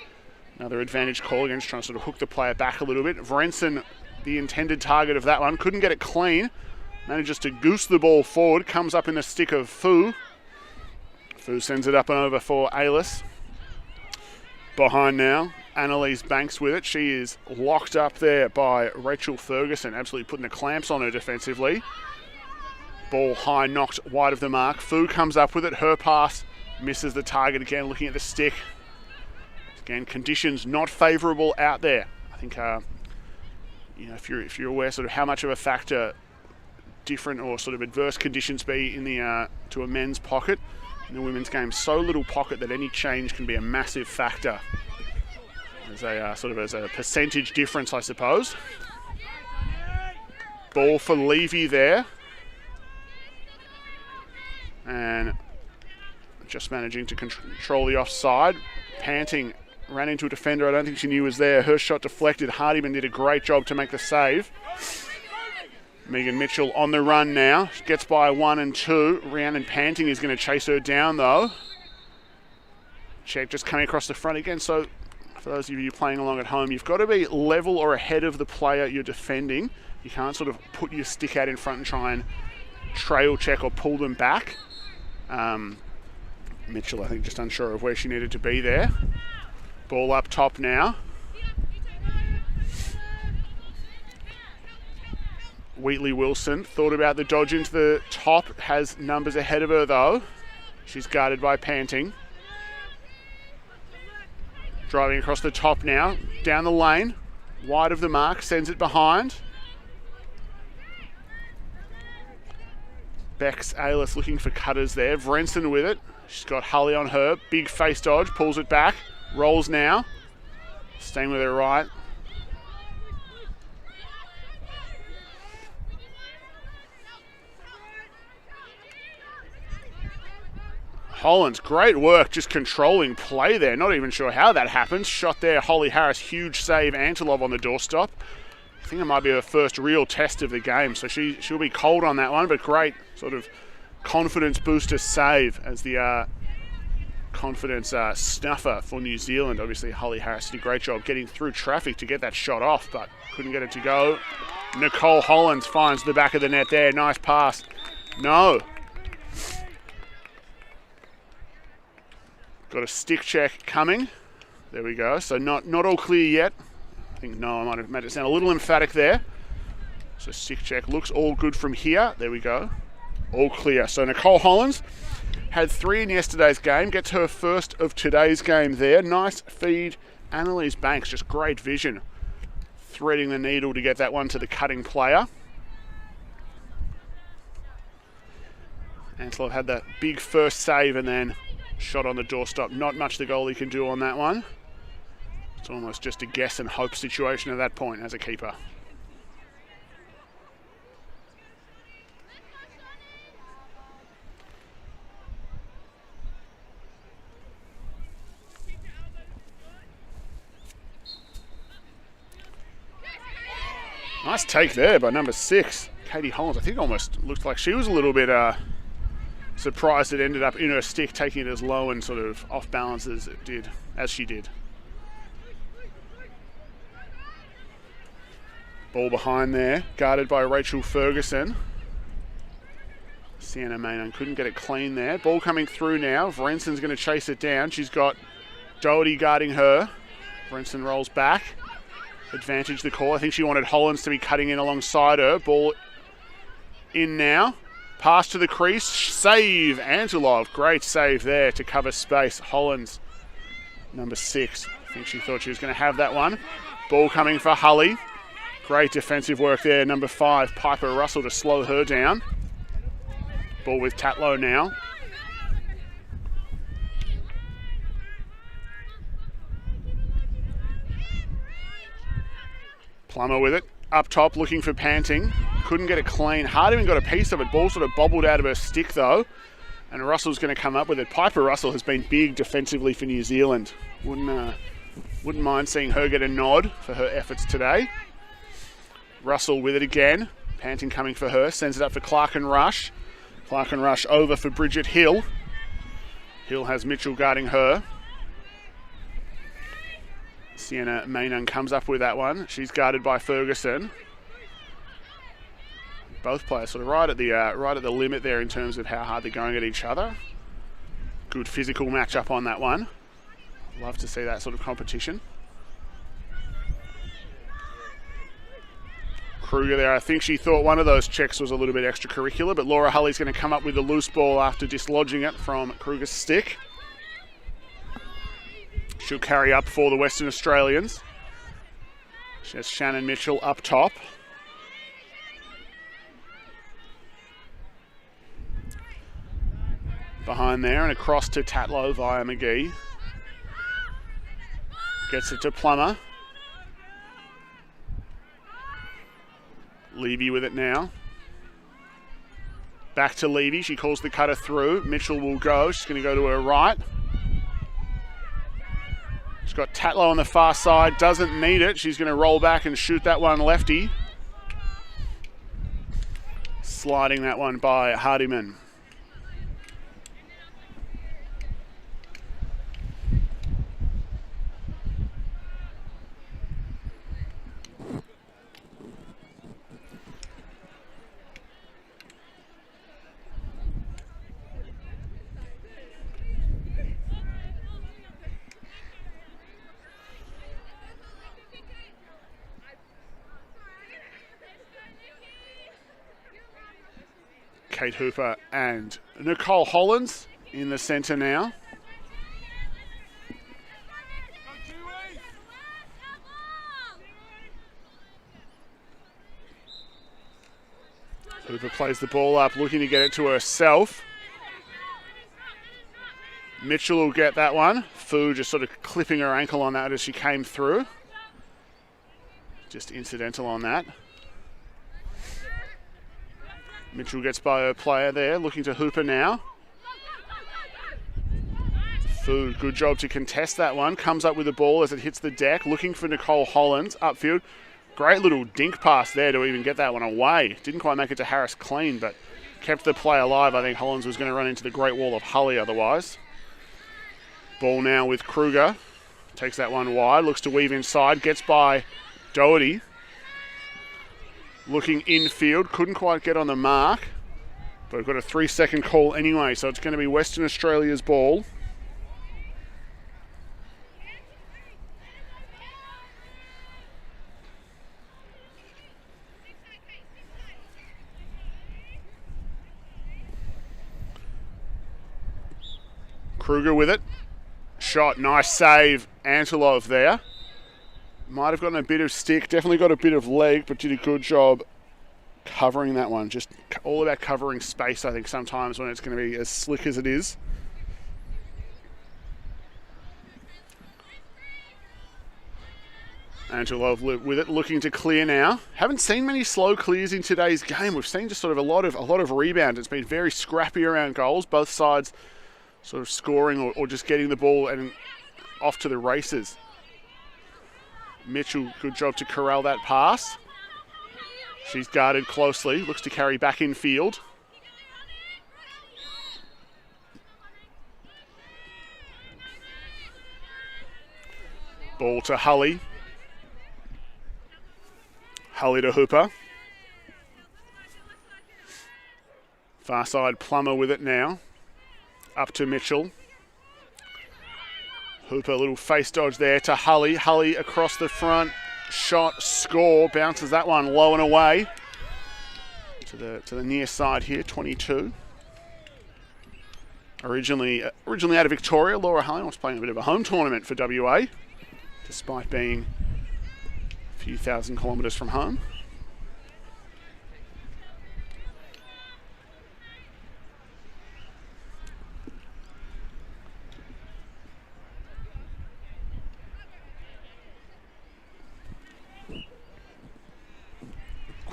Another advantage call against trying to sort of hook the player back a little bit. Vrensen, the intended target of that one. Couldn't get it clean. Manages to goose the ball forward. Comes up in the stick of Fu. Fu sends it up and over for Angliss. Behind now, Annalise Banks with it. She is locked up there by Rachel Ferguson, absolutely putting the clamps on her defensively. Ball high, knocked wide of the mark. Fu comes up with it. Her pass misses the target again, looking at the stick. Again, conditions not favourable out there. I think, if you're aware sort of how much of a factor different or sort of adverse conditions be in the to a men's pocket. In the women's game, so little pocket that any change can be a massive factor. As a as a percentage difference, I suppose. Ball for Levy there. And just managing to control the offside. Panting, ran into a defender I don't think she knew was there. Her shot deflected. Hardiman did a great job to make the save. Megan Mitchell on the run now. She gets by 1 and 2. Rhiannon Panting is going to chase her down though. Check just coming across the front again. So for those of you playing along at home, you've got to be level or ahead of the player you're defending. You can't sort of put your stick out in front and try and trail check or pull them back. Mitchell, I think, just unsure of where she needed to be there. Ball up top now. Wheatley Wilson thought about the dodge into the top, has numbers ahead of her though. She's guarded by Panting. Driving across the top now, down the lane, wide of the mark, sends it behind. Bex Aylis looking for cutters there. Vrensen with it. She's got Hully on her. Big face dodge, pulls it back. Rolls now. Staying with her right. Hollands, great work just controlling play there. Not even sure how that happens. Shot there, Holly Harris, huge save. Antilov on the doorstop. I think it might be her first real test of the game, so she'll be cold on that one, but great sort of confidence booster save as the confidence snuffer for New Zealand. Obviously, Holly Harris did a great job getting through traffic to get that shot off, but couldn't get it to go. Nicole Hollands finds the back of the net there. Nice pass. No. Got a stick check coming. There we go. So not all clear yet. I think no, I might have made it sound a little emphatic there. So stick check looks all good from here. There we go. All clear. So Nicole Hollands had 3 in yesterday's game. Gets her first of today's game there. Nice feed. Annalise Banks, just great vision. Threading the needle to get that one to the cutting player. Antilov had that big first save and then shot on the doorstop. Not much the goalie can do on that one. It's almost just a guess and hope situation at that point as a keeper. Nice take there by number 6, Katie Hollands. I think almost looked like she was a little bit surprised it ended up in her stick, taking it as low and sort of off balance as she did. Ball behind there, guarded by Rachel Ferguson. Sienna Maynard couldn't get it clean there. Ball coming through now. Vrensen's going to chase it down. She's got Doherty guarding her. Vrensen rolls back. Advantage the call. I think she wanted Hollands to be cutting in alongside her. Ball in now. Pass to the crease. Save. Antilov. Great save there to cover space. Hollands, number 6. I think she thought she was going to have that one. Ball coming for Hully. Great defensive work there. Number 5, Piper Russell, to slow her down. Ball with Tatlow now. Plummer with it. Up top looking for Panting. couldn't get it clean. Hardiman got a piece of it. Ball sort of bobbled out of her stick though. And Russell's going to come up with it. Piper Russell has been big defensively for New Zealand. Wouldn't mind seeing her get a nod for her efforts today. Russell with it again. Panting coming for her. Sends it up for Clark and Rush. Clark and Rush over for Bridget Hill. Hill has Mitchell guarding her. Sienna Mainung comes up with that one. She's guarded by Ferguson. Both players sort of right at the limit there in terms of how hard they're going at each other. Good physical matchup on that one. Love to see that sort of competition. Kruger there, I think she thought one of those checks was a little bit extracurricular, but Laura Hulley's going to come up with the loose ball after dislodging it from Kruger's stick. She'll carry up for the Western Australians. She has Shannon Mitchell up top. Behind there and across to Tatlow via McGee. Gets it to Plummer. Levy with it now. Back to Levy. She calls the cutter through. Mitchell will go. She's going to go to her right. She's got Tatlow on the far side. Doesn't need it. She's going to roll back and shoot that one lefty. Sliding that one by Hardiman. Kate Hooper and Nicole Hollins in the centre now. Hooper plays the ball up, looking to get it to herself. Mitchell will get that one. Fu just sort of clipping her ankle on that as she came through. Just incidental on that. Mitchell gets by her player there, looking to Hooper now. Fu, good job to contest that one. Comes up with the ball as it hits the deck, looking for Nicole Hollins upfield. Great little dink pass there to even get that one away. Didn't quite make it to Harris clean, but kept the play alive. I think Hollins was going to run into the Great Wall of Hulley otherwise. Ball now with Kruger. Takes that one wide, looks to weave inside, gets by Doherty. Looking infield, couldn't quite get on the mark, but we've got a 3-second call anyway, so it's going to be Western Australia's ball. Kruger with it. Shot, nice save, Antilov there. Might have gotten a bit of stick, definitely got a bit of leg, but did a good job covering that one. Just all about covering space, I think, sometimes when it's going to be as slick as it is. Angelov with it, looking to clear now. Haven't seen many slow clears in today's game. We've seen just sort of a lot of rebound. It's been very scrappy around goals, both sides sort of scoring or just getting the ball and off to the races. Mitchell, good job to corral that pass. She's guarded closely, looks to carry back in field. Ball to Hulley. Hulley to Hooper. Far side Plummer with it now. Up to Mitchell. Hooper, a little face dodge there to Hulley. Hulley across the front. Shot, score. Bounces that one low and away. To the near side here, 22. Originally out of Victoria, Laura Hulley was playing a bit of a home tournament for WA, despite being a few thousand kilometres from home.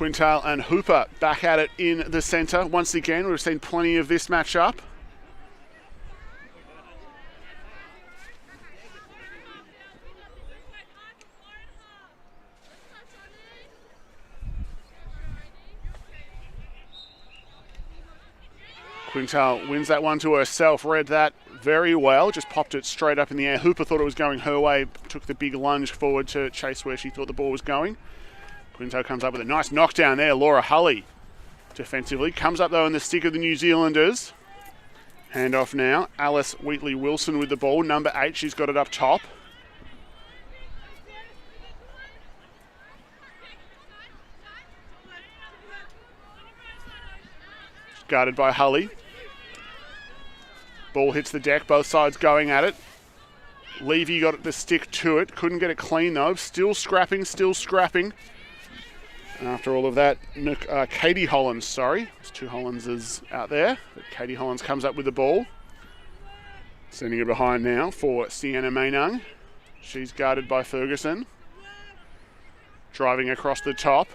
Quintal and Hooper back at it in the centre. Once again, we've seen plenty of this matchup. Quintal wins that one to herself, read that very well, just popped it straight up in the air. Hooper thought it was going her way, took the big lunge forward to chase where she thought the ball was going. Quintal comes up with a nice knockdown there. Laura Hulley defensively. Comes up though in the stick of the New Zealanders. Hand off now. Alice Wheatley-Wilson with the ball. Number 8, she's got it up top. Guarded by Hulley. Ball hits the deck, both sides going at it. Levy got the stick to it. Couldn't get it clean though. Still scrapping, still scrapping. After all of that, Katie Hollands, sorry. There's 2 Hollandses out there. But Katie Hollands comes up with the ball. Sending it behind now for Sienna Mainung. She's guarded by Ferguson. Driving across the top.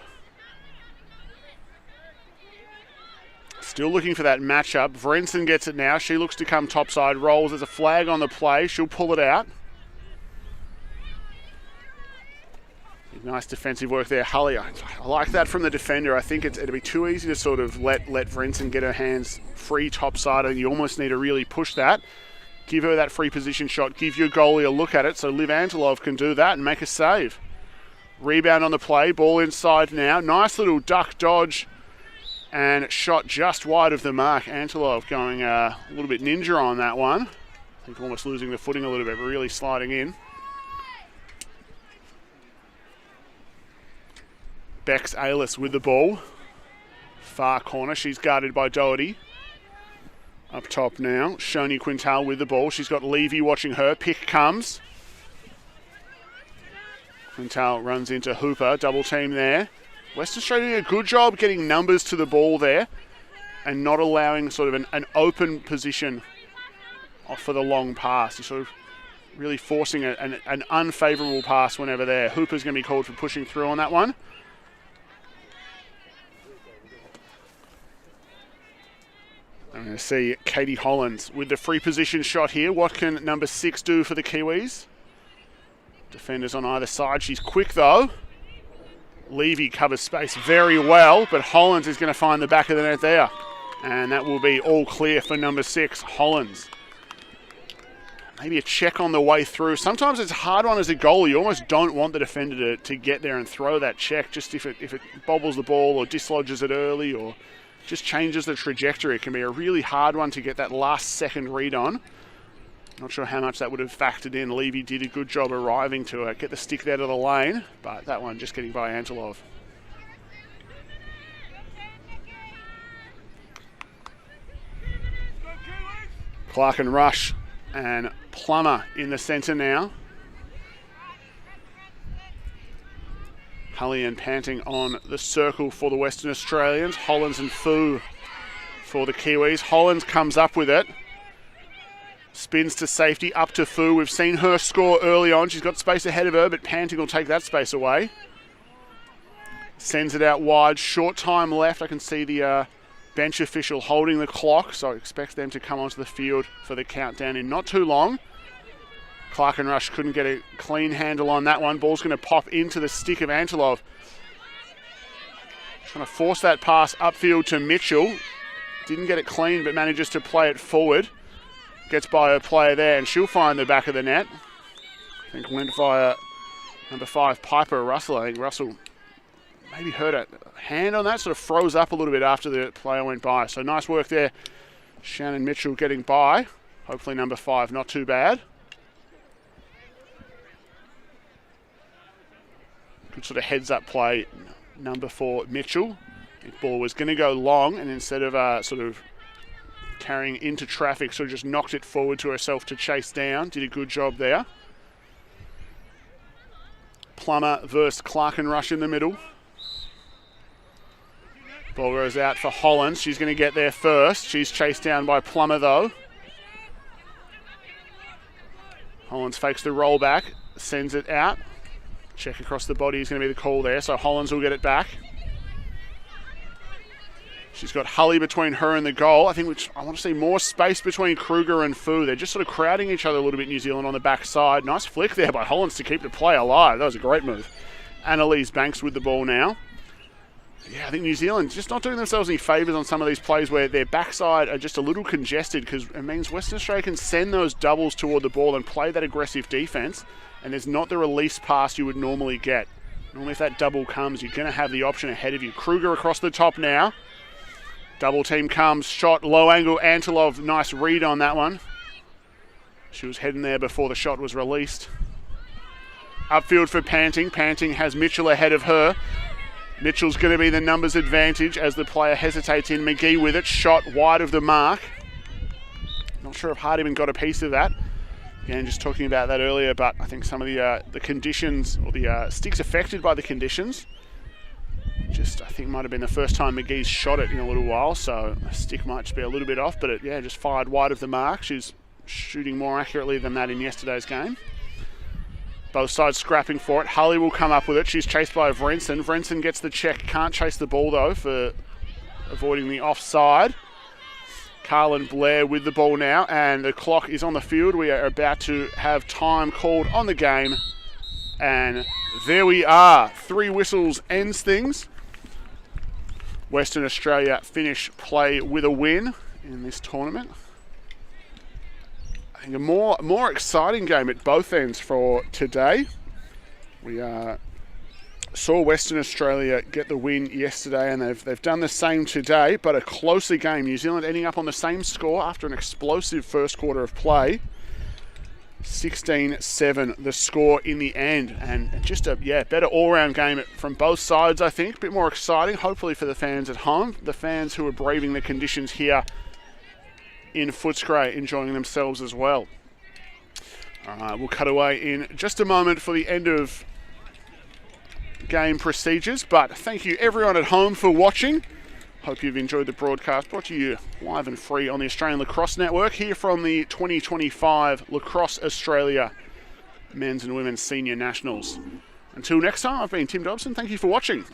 Still looking for that matchup. Vrensen gets it now. She looks to come topside. Rolls. There's a flag on the play. She'll pull it out. Nice defensive work there. Hulley, I like that from the defender. I think it'd be too easy to sort of let Vrensen get her hands free topside, and you almost need to really push that. Give her that free position shot. Give your goalie a look at it so Liv Antilov can do that and make a save. Rebound on the play. Ball inside now. Nice little duck dodge and shot just wide of the mark. Antilov going a little bit ninja on that one. I think almost losing the footing a little bit, but really sliding in. Bex Aylis with the ball. Far corner. She's guarded by Doherty. Up top now. Shoni Quintal with the ball. She's got Levy watching her. Pick comes. Quintal runs into Hooper. Double team there. Western Australia doing a good job getting numbers to the ball there and not allowing sort of an open position for the long pass. You're sort of really forcing an unfavourable pass whenever there. Hooper's going to be called for pushing through on that one. I'm going to see Katie Hollands with the free position shot here. What can number 6 do for the Kiwis? Defenders on either side. She's quick though. Levy covers space very well, but Hollands is going to find the back of the net there. And that will be all clear for number 6, Hollands. Maybe a check on the way through. Sometimes it's a hard one as a goalie. You almost don't want the defender to get there and throw that check, just if it bobbles the ball or dislodges it early or just changes the trajectory. It can be a really hard one to get that last second read on. Not sure how much that would have factored in. Levy did a good job arriving to get the stick there to the lane, but that one just getting by Antilov. Clark and Rush and Plummer in the centre now. Hulley and Panting on the circle for the Western Australians. Hollands and Fu for the Kiwis. Hollands comes up with it. Spins to safety, up to Fu. We've seen her score early on. She's got space ahead of her, but Panting will take that space away. Sends it out wide. Short time left. I can see the bench official holding the clock, so I expect them to come onto the field for the countdown in not too long. Clark and Rush couldn't get a clean handle on that one. Ball's going to pop into the stick of Antilov. Trying to force that pass upfield to Mitchell. Didn't get it clean, but manages to play it forward. Gets by her player there, and she'll find the back of the net. I think went via number 5, Piper Russell. I think Russell maybe hurt a hand on that, sort of froze up a little bit after the player went by. So nice work there. Shannon Mitchell getting by. Hopefully number 5, not too bad. Good sort of heads-up play, number 4, Mitchell. The ball was going to go long, and instead of sort of carrying into traffic, sort of just knocked it forward to herself to chase down. Did a good job there. Plummer versus Clark and Rush in the middle. Ball goes out for Hollands. She's going to get there first. She's chased down by Plummer though. Hollands fakes the roll back, sends it out. Check across the body is going to be the call there, so Hollands will get it back. She's got Hully between her and the goal. I want to see more space between Kruger and Fu. They're just sort of crowding each other a little bit, New Zealand, on the back side. Nice flick there by Hollands to keep the play alive. That was a great move. Annalise Banks with the ball now. Yeah, I think New Zealand just not doing themselves any favours on some of these plays where their backside are just a little congested, because it means Western Australia can send those doubles toward the ball and play that aggressive defence, and there's not the release pass you would normally get. Normally if that double comes, you're going to have the option ahead of you. Kruger across the top now. Double team comes, shot, low angle, Antilov, nice read on that one. She was heading there before the shot was released. Upfield for Panting. Panting has Mitchell ahead of her. Mitchell's going to be the numbers advantage as the player hesitates in. McGee with it, shot wide of the mark. Not sure if Hardiman got a piece of that. Again, just talking about that earlier, but I think some of the conditions, or the sticks affected by the conditions, I think might have been the first time McGee's shot it in a little while, so a stick might just be a little bit off, but it just fired wide of the mark. She's shooting more accurately than that in yesterday's game. Both sides scrapping for it. Hully will come up with it. She's chased by Vrensen. Vrensen gets the check. Can't chase the ball though for avoiding the offside. Carlin Blair with the ball now, and the clock is on the field. We are about to have time called on the game, and there we are. 3 whistles ends things. Western Australia finish play with a win in this tournament. I think a more exciting game at both ends for today. We saw Western Australia get the win yesterday, and they've done the same today, but a closer game. New Zealand ending up on the same score after an explosive first quarter of play. 16-7 the score in the end, and just a better all-round game from both sides, I think. A bit more exciting, hopefully, for the fans at home, the fans who are braving the conditions here in Footscray, enjoying themselves as well. All right, we'll cut away in just a moment for the end of game procedures, but thank you everyone at home for watching. Hope you've enjoyed the broadcast, brought to you live and free on the Australian Lacrosse Network, here from the 2025 Lacrosse Australia Men's and Women's Senior Nationals. Until next time, I've been Tim Dobson. Thank you for watching.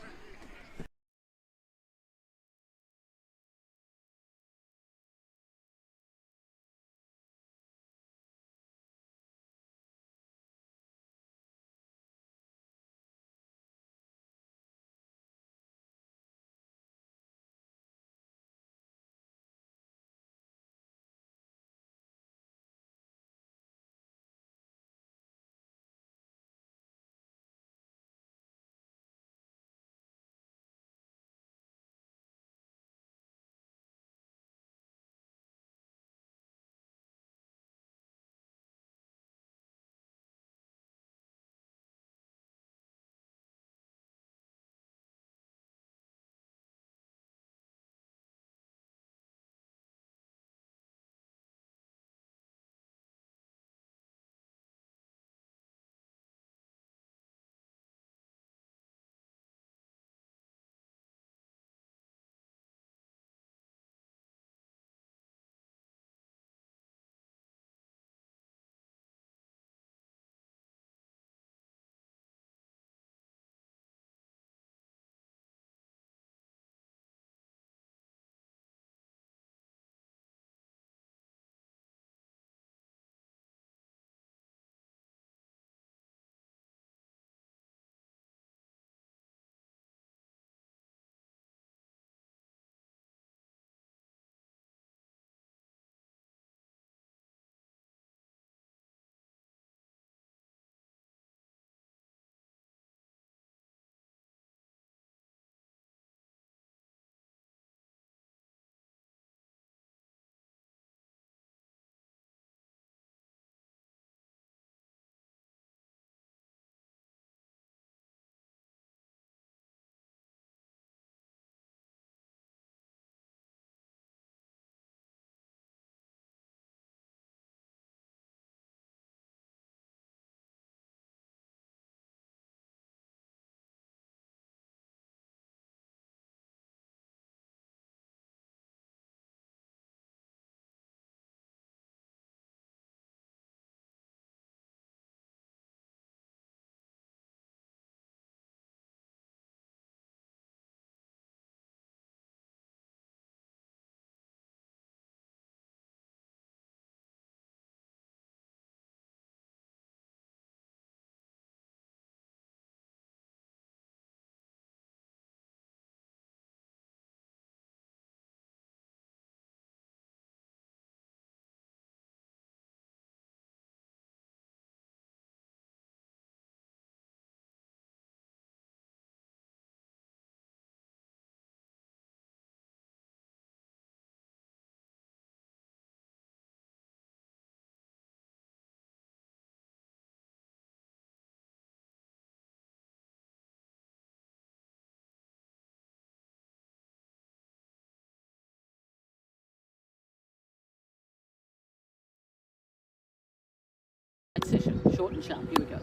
Session, short and sharp. Here we go.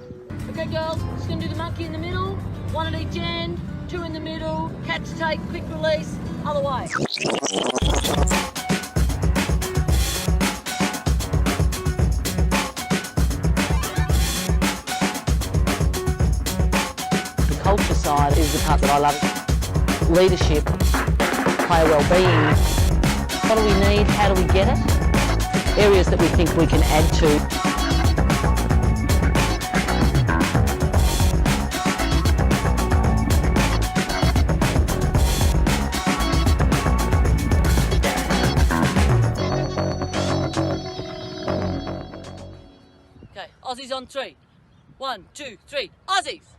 Okay, girls, just going to do the monkey in the middle, one at each end, two in the middle, catch, take, quick release, other way. The culture side is the part that I love. Leadership, player well-being. What do we need? How do we get it? Areas that we think we can add to. Okay, Aussies on three. 1, 2, 3, Aussies!